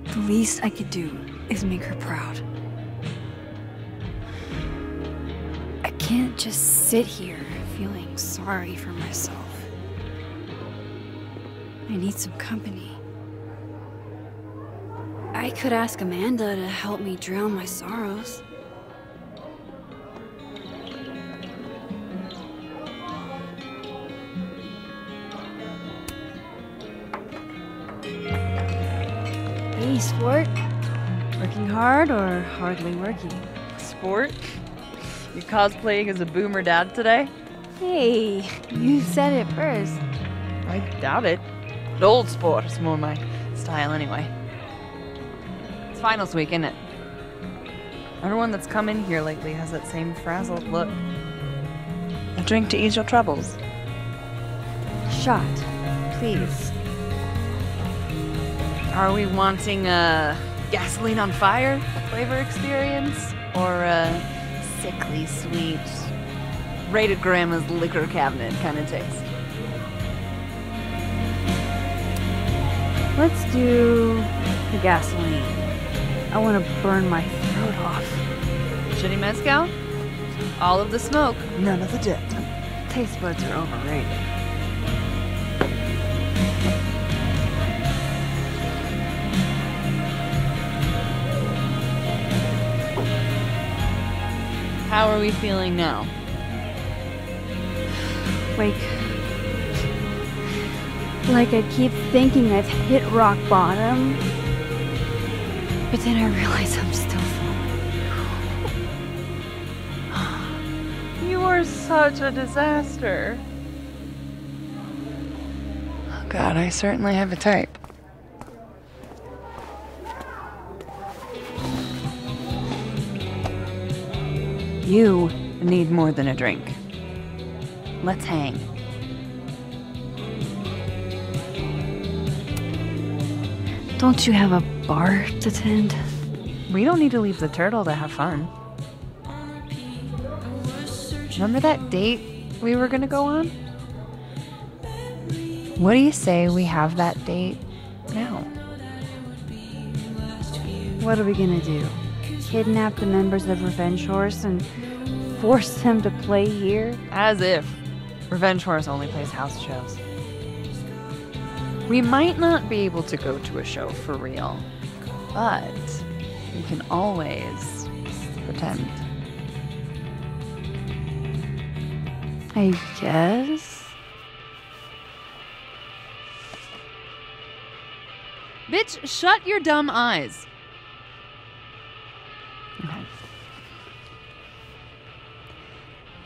The least I could do is make her proud. I can't just sit here feeling sorry for myself. I need some company. I could ask Amanda to help me drown my sorrows. Hey, sport. Working hard or hardly working? Sport? You cosplaying as a boomer dad today? Hey, you said it first. I doubt it. But old sport is more my style anyway. It's finals week, isn't it? Everyone that's come in here lately has that same frazzled look. A drink to ease your troubles. Shot, please. Are we wanting a gasoline on fire flavor experience? Or a sickly sweet, rated grandma's liquor cabinet kind of taste? Let's do the gasoline. I want to burn my throat off. Shitty mezcal? All of the smoke, none of the dip. Taste buds are overrated. How are we feeling now? Like I keep thinking I've hit rock bottom, but then I realize I'm still falling. You are such a disaster. God, I certainly have a type. You need more than a drink. Let's hang. Don't you have a bar to tend? We don't need to leave the turtle to have fun. Remember that date we were gonna go on? What do you say we have that date now? What are we gonna do? Kidnap the members of Revenge Horse and force them to play here? As if. Revenge Horse only plays house shows. We might not be able to go to a show for real, but we can always pretend. I guess. Bitch, shut your dumb eyes. Okay.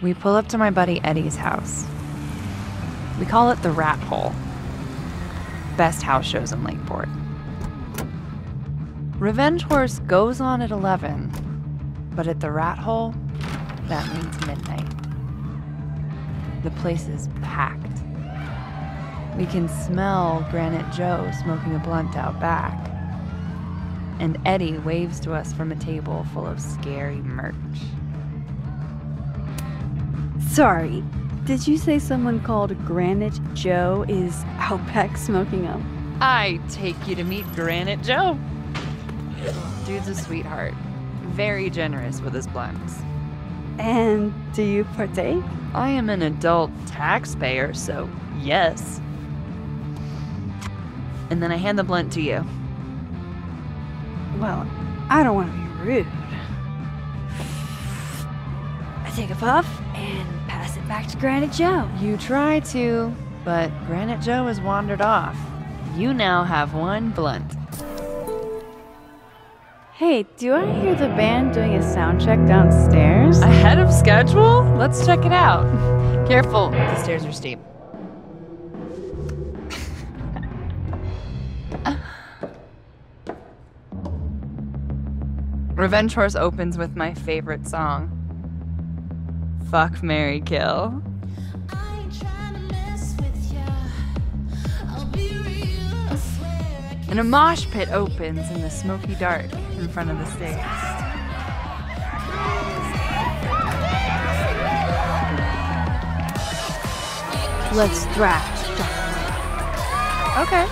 We pull up to my buddy Eddie's house. We call it the Rat Hole. Best house shows in Lakeport. Revenge Horse goes on at 11, but at the Rat Hole, that means midnight. The place is packed. We can smell Granite Joe smoking a blunt out back. And Eddie waves to us from a table full of scary merch. Sorry, did you say someone called Granite Joe is out back smoking up? I take you to meet Granite Joe. Dude's a sweetheart. Very generous with his blunts. And do you partake? I am an adult taxpayer, so yes. And then I hand the blunt to you. Well, I don't want to be rude. I take a puff and pass it back to Granite Joe. You try to, but Granite Joe has wandered off. You now have one blunt. Hey, do I hear the band doing a sound check downstairs? Ahead of schedule? Let's check it out. Careful, the stairs are steep. Revenge Horse opens with my favorite song. Fuck, Marry, Kill. And a mosh pit opens in the smoky dark in front of the stage. Let's thrash. Okay.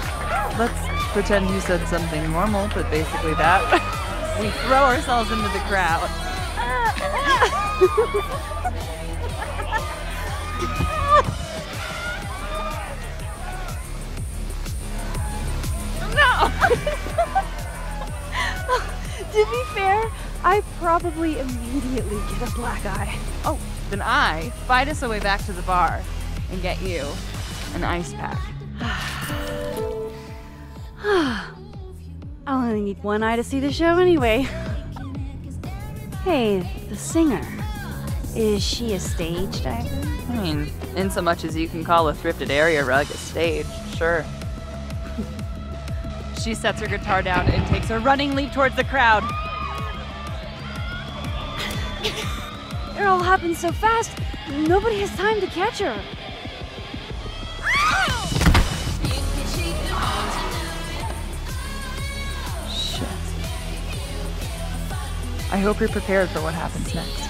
Let's pretend you said something normal, but basically that. We throw ourselves into the crowd. No! To be fair, I probably immediately get a black eye. Oh, then I fight us away back to the bar and get you an ice pack. I'll only need one eye to see the show anyway. Hey, the singer. Is she a stage diver? I mean, in so much as you can call a thrifted area rug a stage, sure. She sets her guitar down and takes a running leap towards the crowd. It all happens so fast, nobody has time to catch her. Shit. I hope you're prepared for what happens next.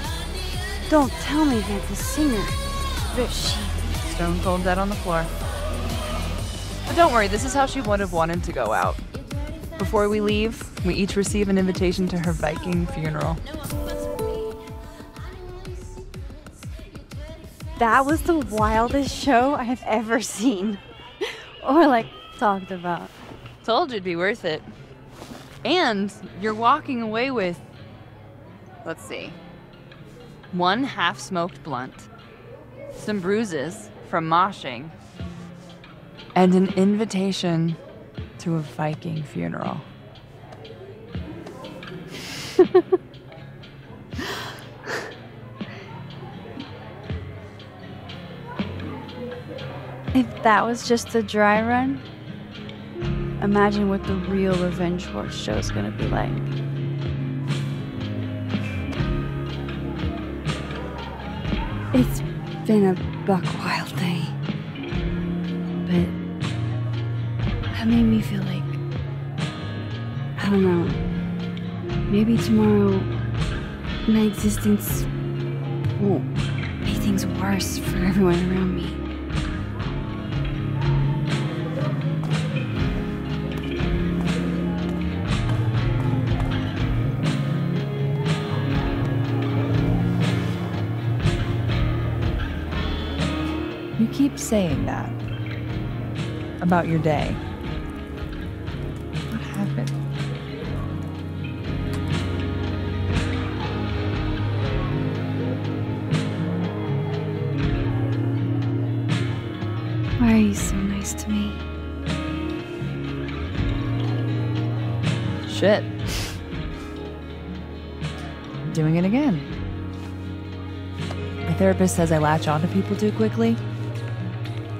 Don't tell me that the singer, that she... Stone cold dead on the floor. But don't worry, this is how she would have wanted to go out. Before we leave, we each receive an invitation to her Viking funeral. That was the wildest show I have ever seen. Or, like, talked about. Told you it'd be worth it. And you're walking away with, let's see, one half-smoked blunt, some bruises from moshing, and an invitation to a Viking funeral. If that was just a dry run, imagine what the real Revenge Horse show's gonna be like. It's been a buck wild day, but that made me feel like, I don't know, maybe tomorrow my existence won't make things worse for everyone around me. You keep saying that about your day. What happened? Why are you so nice to me? Shit. Doing it again. My therapist says I latch onto people too quickly.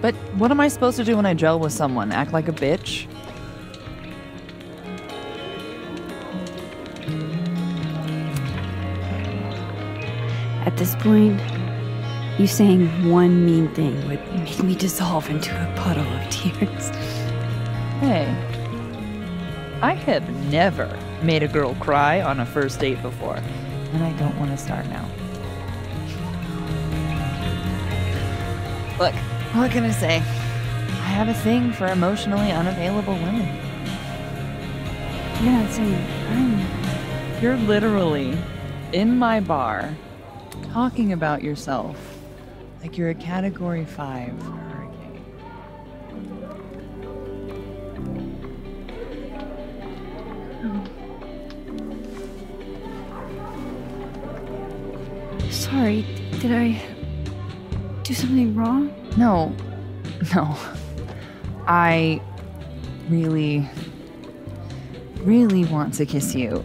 But what am I supposed to do when I gel with someone? Act like a bitch? At this point, you saying one mean thing would make me dissolve into a puddle of tears. Hey, I have never made a girl cry on a first date before, and I don't want to start now. Look, what can I say? I have a thing for emotionally unavailable women. You're not saying I'm... You're literally in my bar talking about yourself like you're a Category 5 hurricane. Sorry, did I do something wrong? No. I really want to kiss you.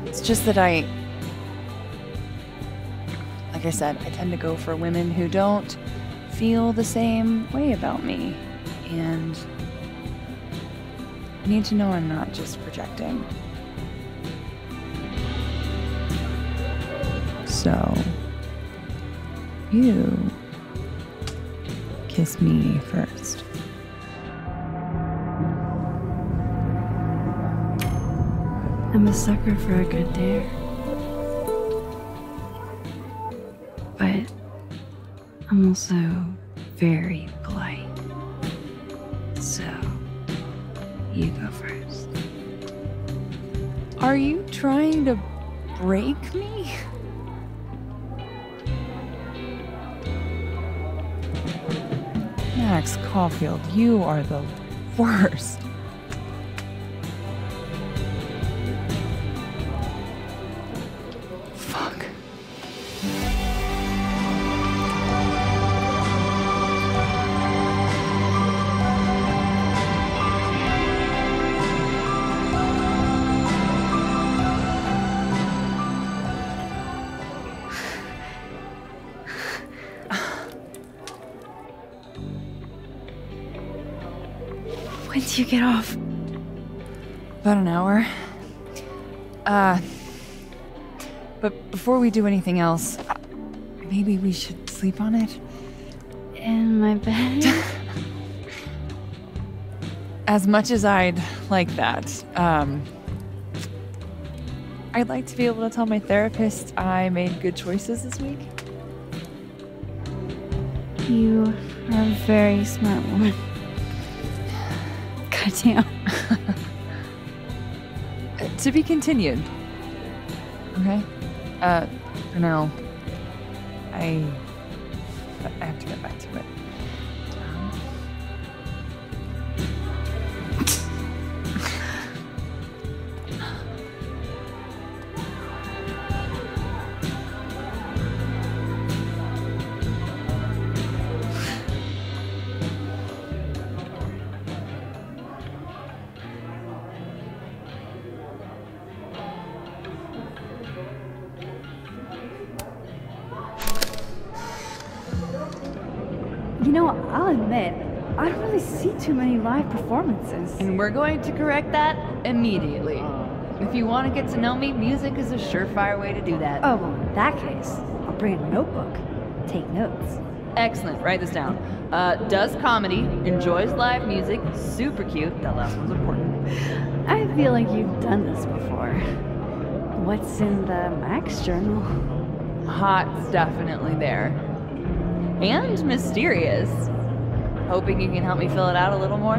It's just that like I said, I tend to go for women who don't feel the same way about me. And I need to know I'm not just projecting. So, you kiss me first. I'm a sucker for a good dare. But I'm also very polite. So, you go first. Are you trying to break me? Max Caulfield, you are the worst. Fuck. When do you get off? About an hour. But before we do anything else, maybe we should sleep on it? In my bed? As much as I'd like that, I'd like to be able to tell my therapist I made good choices this week. You are a very smart woman. Goddamn. To be continued. Okay? For now, I have to get back to it. You know, I'll admit, I don't really see too many live performances. And we're going to correct that immediately. If you want to get to know me, music is a surefire way to do that. Oh, well, in that case, I'll bring a notebook. Take notes. Excellent, write this down. Does comedy, enjoys live music, super cute, that last one's important. I feel like you've done this before. What's in the Max journal? Hot's definitely there. And mysterious. Hoping you can help me fill it out a little more.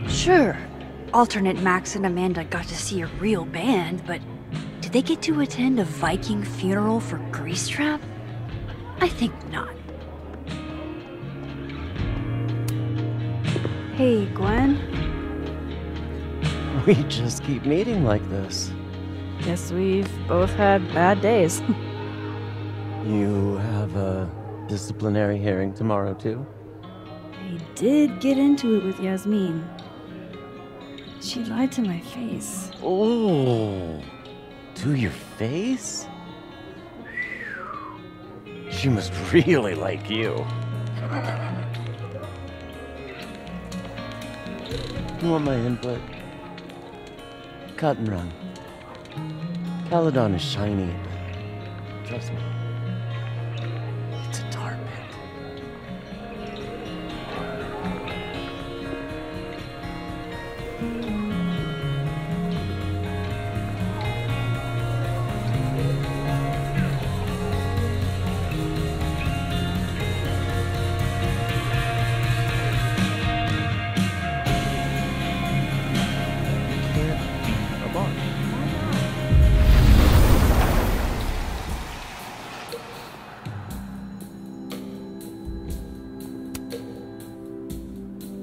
Sure, alternate Max and Amanda got to see a real band, but did they get to attend a Viking funeral for Greasetrap? I think not. Hey, Gwen. We just keep meeting like this. Guess we've both had bad days. You have a disciplinary hearing tomorrow, too? I did get into it with Yasmin. She lied to my face. Oh, to your face? She must really like you. You want my input? Cut and run. Caledon is shiny. Trust me. It's a tar pit.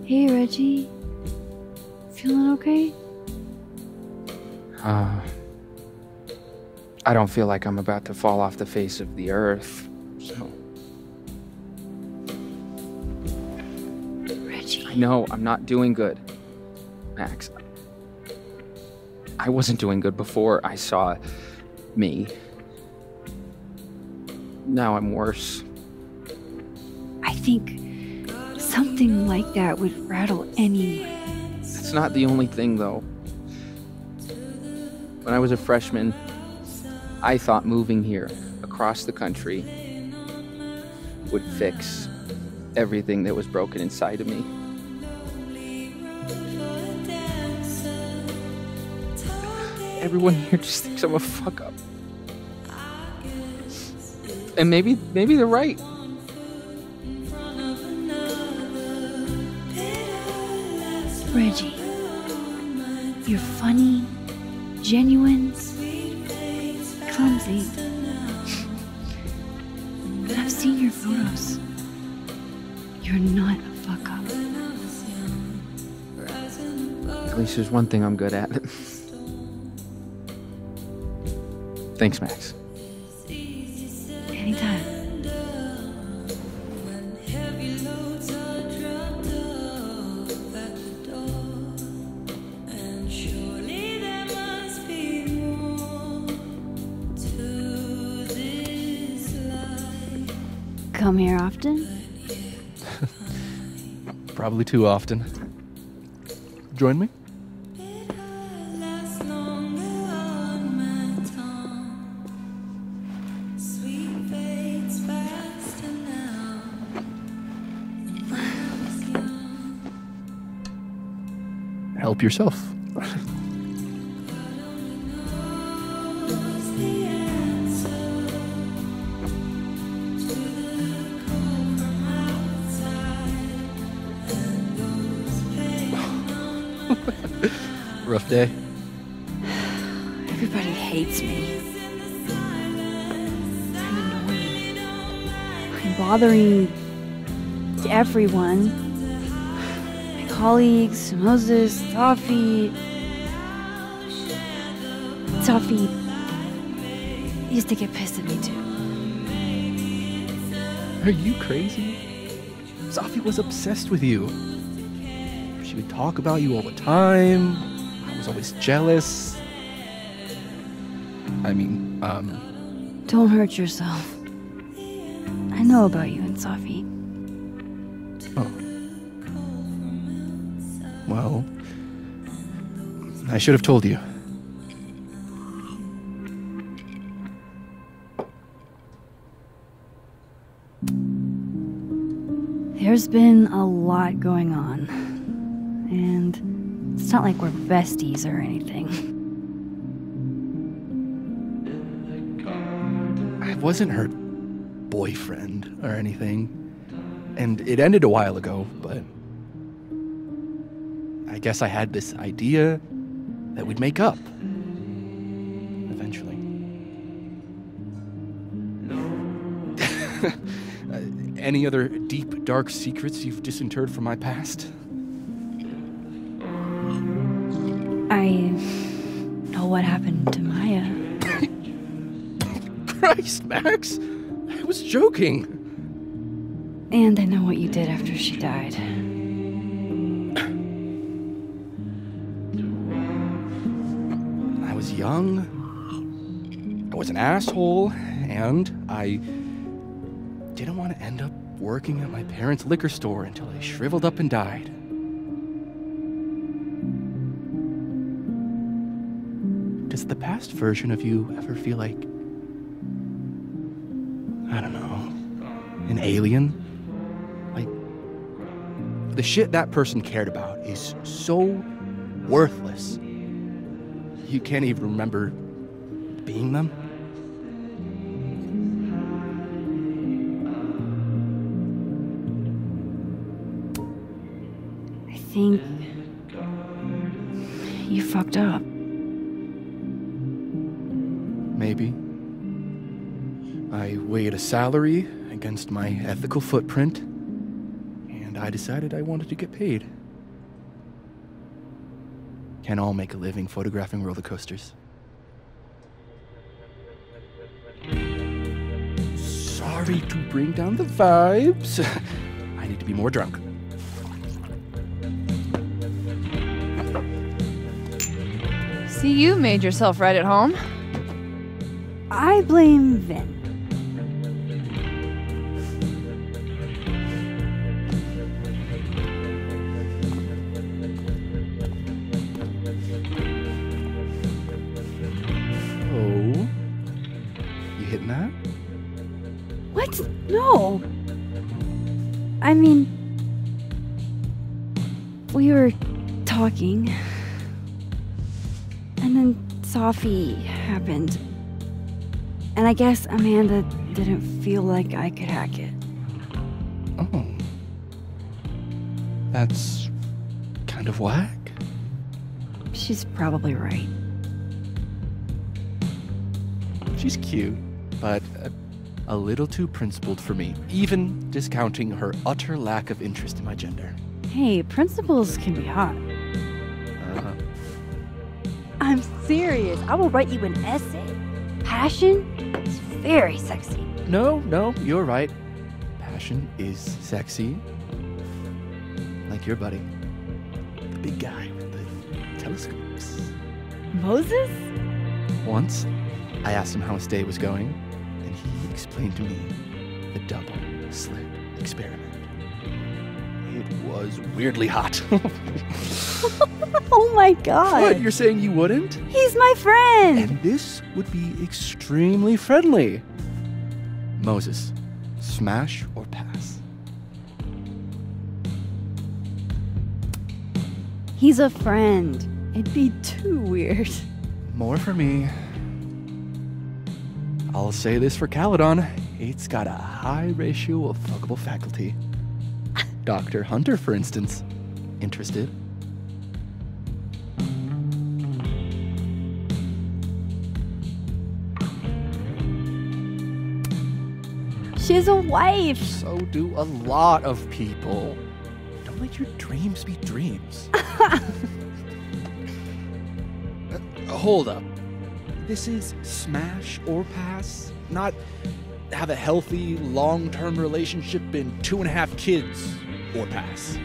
Hey, Reggie. Feeling okay? I don't feel like I'm about to fall off the face of the earth, so... Reggie. I know, I'm not doing good, Max. I wasn't doing good before I saw me. Now I'm worse. I think something like that would rattle any... It's not the only thing, though. When I was a freshman, I thought moving here, across the country, would fix everything that was broken inside of me. Everyone here just thinks I'm a fuck-up. And maybe they're right. Reggie, you're funny, genuine, clumsy. But I've seen your photos. You're not a fuck-up. At least there's one thing I'm good at. Thanks, Max. Anytime. Come here often? Probably too often. Join me? Help yourself. Rough day. Everybody hates me. I'm annoying. I'm bothering everyone. My colleagues, Moses, Toffee. Toffee used to get pissed at me too. Are you crazy? Sophie was obsessed with you. She would talk about you all the time. I was always jealous. I mean, Don't hurt yourself. I know about you and Safi. Oh. Well, I should have told you. There's been a lot going on. And it's not like we're besties or anything. I wasn't her boyfriend or anything. And it ended a while ago, but I guess I had this idea that we'd make up. Eventually. Any other deep, dark secrets you've disinterred from my past? I know what happened to Maya. Christ, Max! I was joking. And I know what you did after she died. I was young. I was an asshole, and I didn't want to end up working at my parents' liquor store until I shriveled up and died. Does the past version of you ever feel like, I don't know, an alien? Like, the shit that person cared about is so worthless. You can't even remember being them? I think you fucked up. Maybe. I weighed a salary against my ethical footprint, and I decided I wanted to get paid. Can't all make a living photographing roller coasters. Sorry to bring down the vibes. I need to be more drunk. See, you made yourself right at home. I blame Vin. Oh? You hitting that? What? No. I mean, we were talking, and then Safi happened. And I guess Amanda didn't feel like I could hack it. Oh. That's kind of whack. She's probably right. She's cute, but a little too principled for me, even discounting her utter lack of interest in my gender. Hey, principals can be hot. I'm serious. I will write you an essay. Passion is very sexy. No, you're right. Passion is sexy. Like your buddy. The big guy with the telescopes. Moses? Once, I asked him how his day was going, and he explained to me the double slit experiment. It was weirdly hot. Oh my god. What, you're saying you wouldn't? He's my friend. And this would be extremely friendly. Moses, smash or pass? He's a friend. It'd be too weird. More for me. I'll say this for Caledon. It's got a high ratio of fuckable faculty. Dr. Hunter, for instance. Interested? She has a wife. So do a lot of people. Don't let your dreams be dreams. Hold up. This is smash or pass, not have a healthy, long-term relationship and 2.5 kids or pass.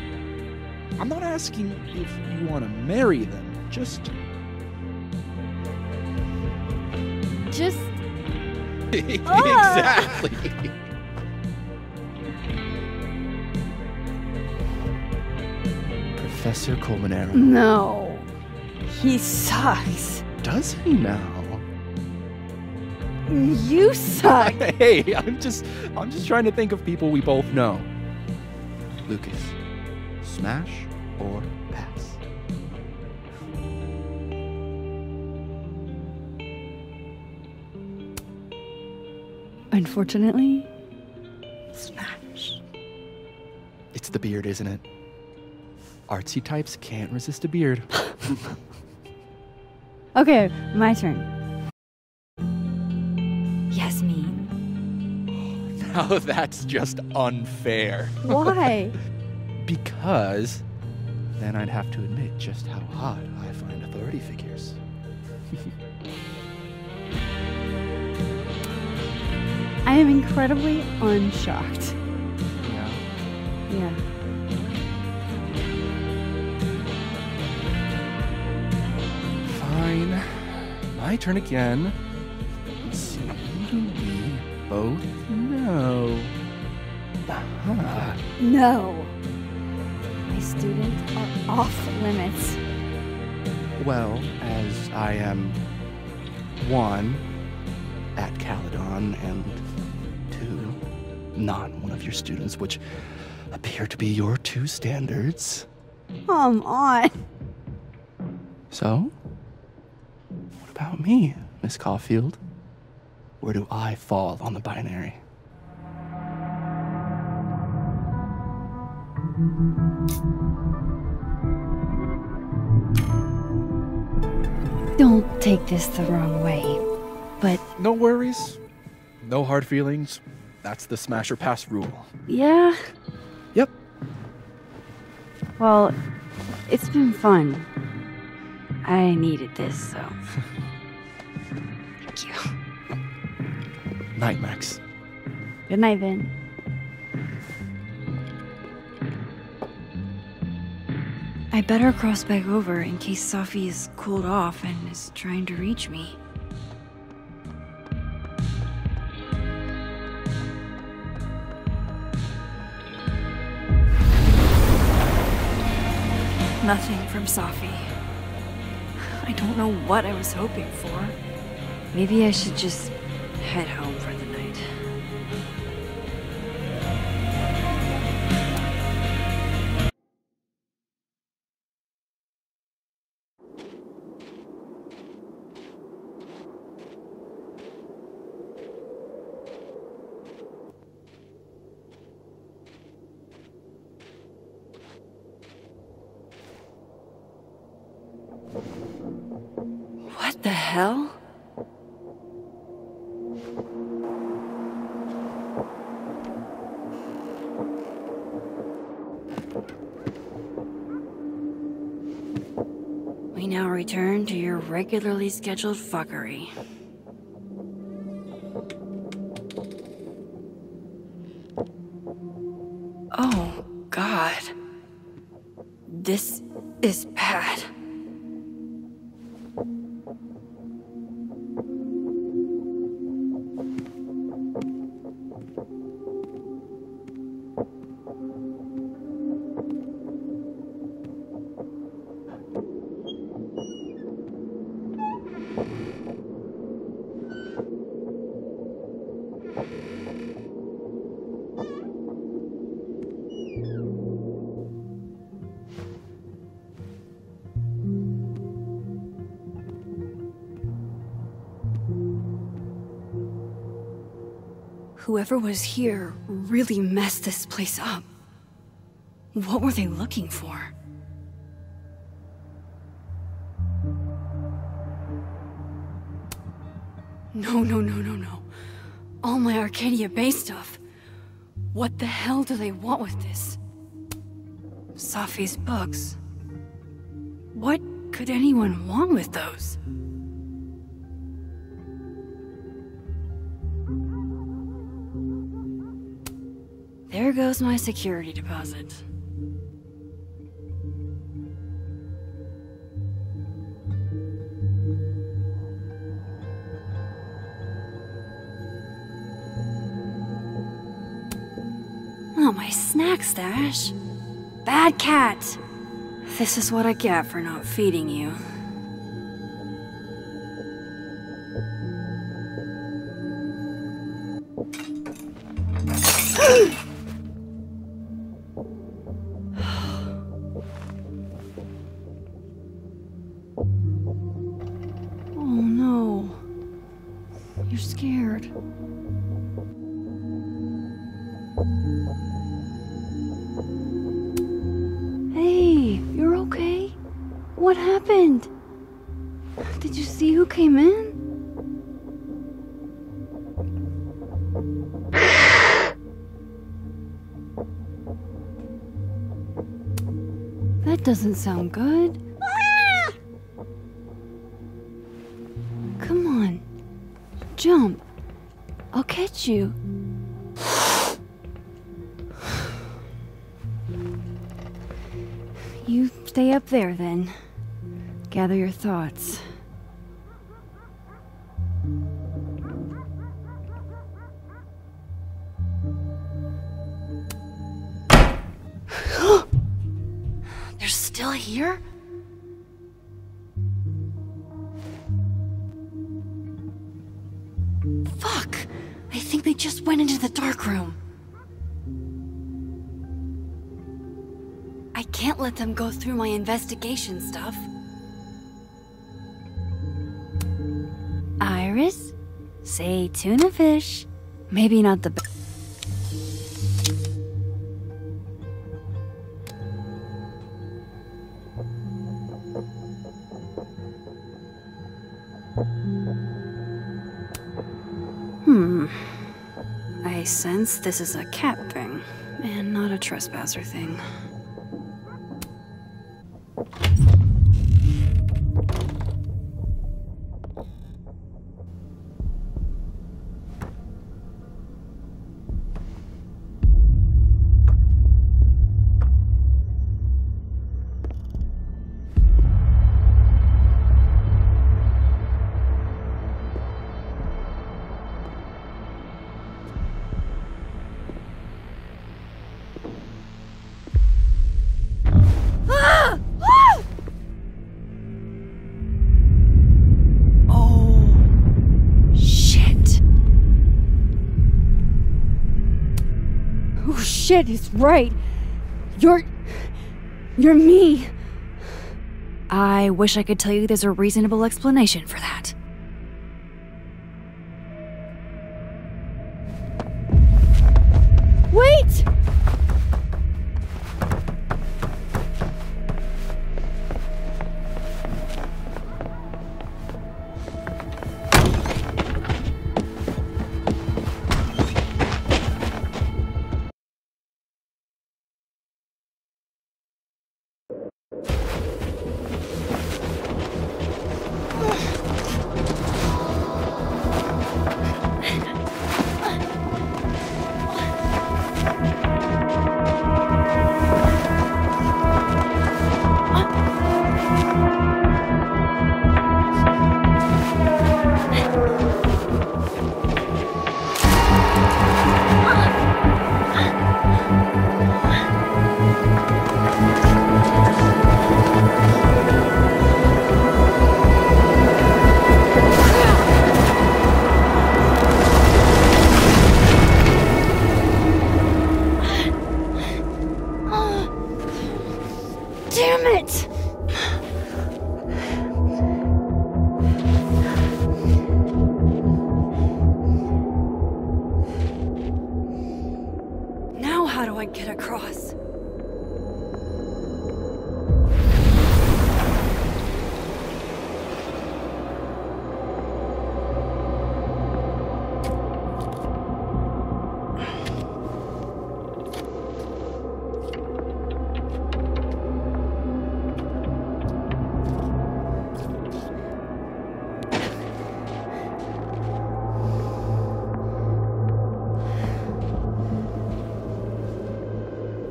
I'm not asking if you want to marry them, just exactly. Professor Colmenero. No. He sucks. Does he now? You suck. Hey, I'm just trying to think of people we both know. Lucas, smash or pass? Unfortunately, smash. It's the beard, isn't it? Artsy types can't resist a beard. Okay, my turn. Yasmin. Now that's just unfair. Why? Because then I'd have to admit just how odd I find authority figures. I am incredibly unshocked. Yeah. Yeah. Fine. My turn again. See, we both know. No. My students are off limits. Well, as I am 1 at Caledon and 2 not one of your students, which appear to be your 2 standards. Come on. So, what about me, Miss Caulfield? Where do I fall on the binary? Don't take this the wrong way, but No worries. No hard feelings. That's the smash or pass rule. yeah. Yep. Well, it's been fun. I needed this, so. Thank you. Night, Max. Good night, Vin. I better cross back over in case Safi is cooled off and is trying to reach me. Nothing from Safi. I don't know what I was hoping for. Maybe I should just head home for the night. What the hell? We now return to your regularly scheduled fuckery. Oh, God. This is bad. Whoever was here really messed this place up. What were they looking for? No. All my Arcadia Bay stuff. What the hell do they want with this? Safi's books. What could anyone want with those? There goes my security deposit. Oh, my snack stash. Bad cat! This is what I get for not feeding you. Oh no. You're scared. Hey, you're okay? What happened? Did you see who came in? That doesn't sound good. Come on. Jump. I'll catch you. You stay up there then. Gather your thoughts. They're still here? Fuck! I think they just went into the dark room. I can't let them go through my investigation stuff. Iris? Say tuna fish. Maybe not the best. I sense this is a cat thing, and not a trespasser thing. Shit, he's right. You're me. I wish I could tell you there's a reasonable explanation for that. Wait! Damn it! Now how do I get across?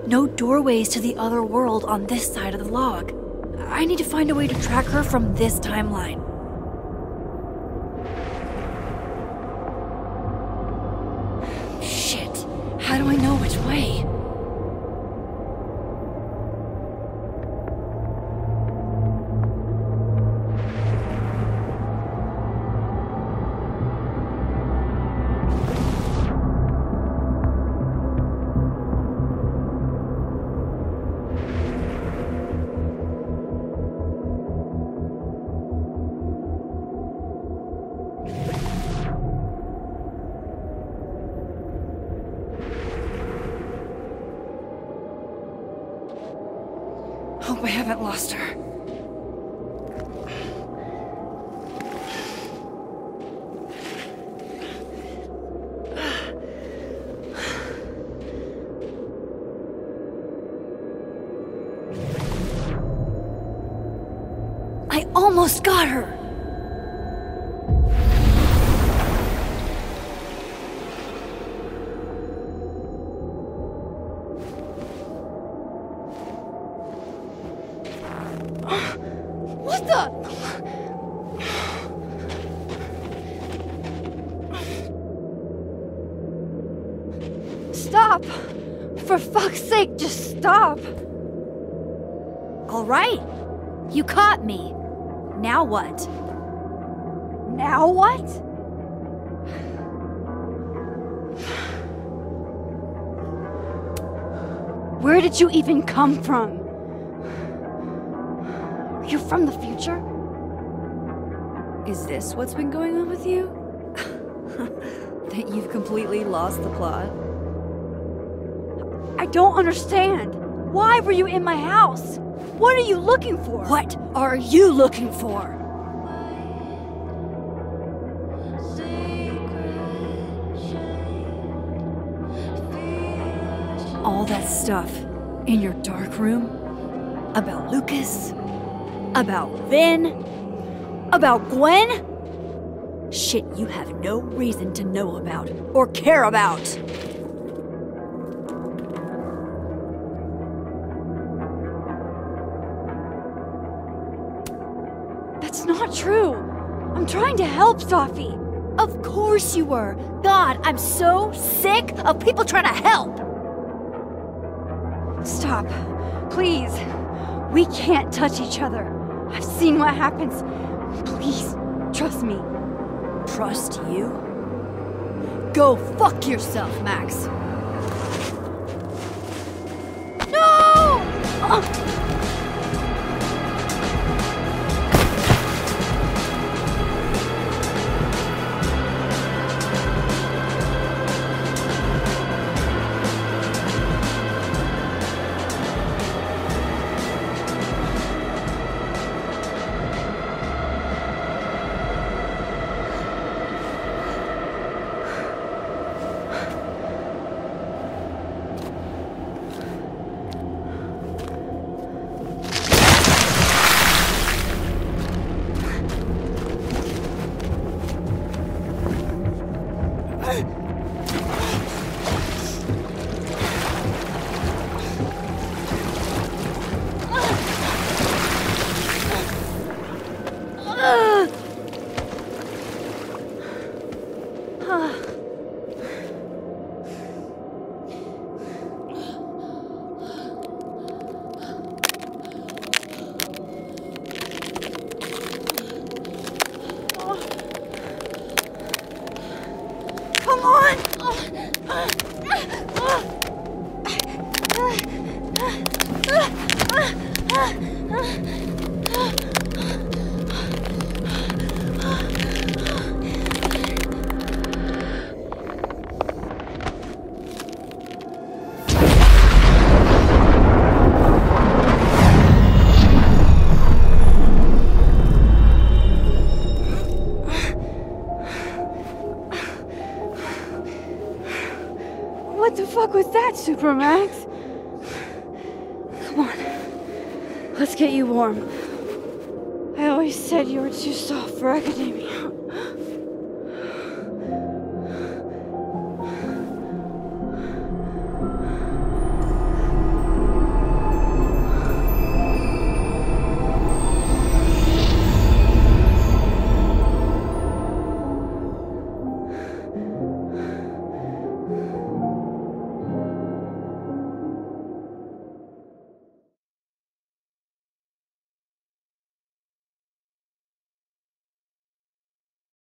No doorways to the other world on this side of the log. I need to find a way to track her from this timeline. Shit, how do I know which way? hope I haven't lost her. I almost got her! What the? Stop! For fuck's sake, just stop! All right. You caught me. Now what? Now what? Where did you even come from? Are you from the future? Is this what's been going on with you? That you've completely lost the plot? I don't understand. Why were you in my house? What are you looking for? What are you looking for? All that stuff in your dark room? About Lucas? About Vin? About Gwen? Shit you have no reason to know about or care about. That's not true. I'm trying to help, Safi. Of course you were. God, I'm so sick of people trying to help. Stop. Please. We can't touch each other. I've seen what happens. Please, trust me. Trust you? Go fuck yourself, Max. No! Come on! What the fuck was that, Supermax? Come on. Let's get you warm. I always said you were too soft for academia.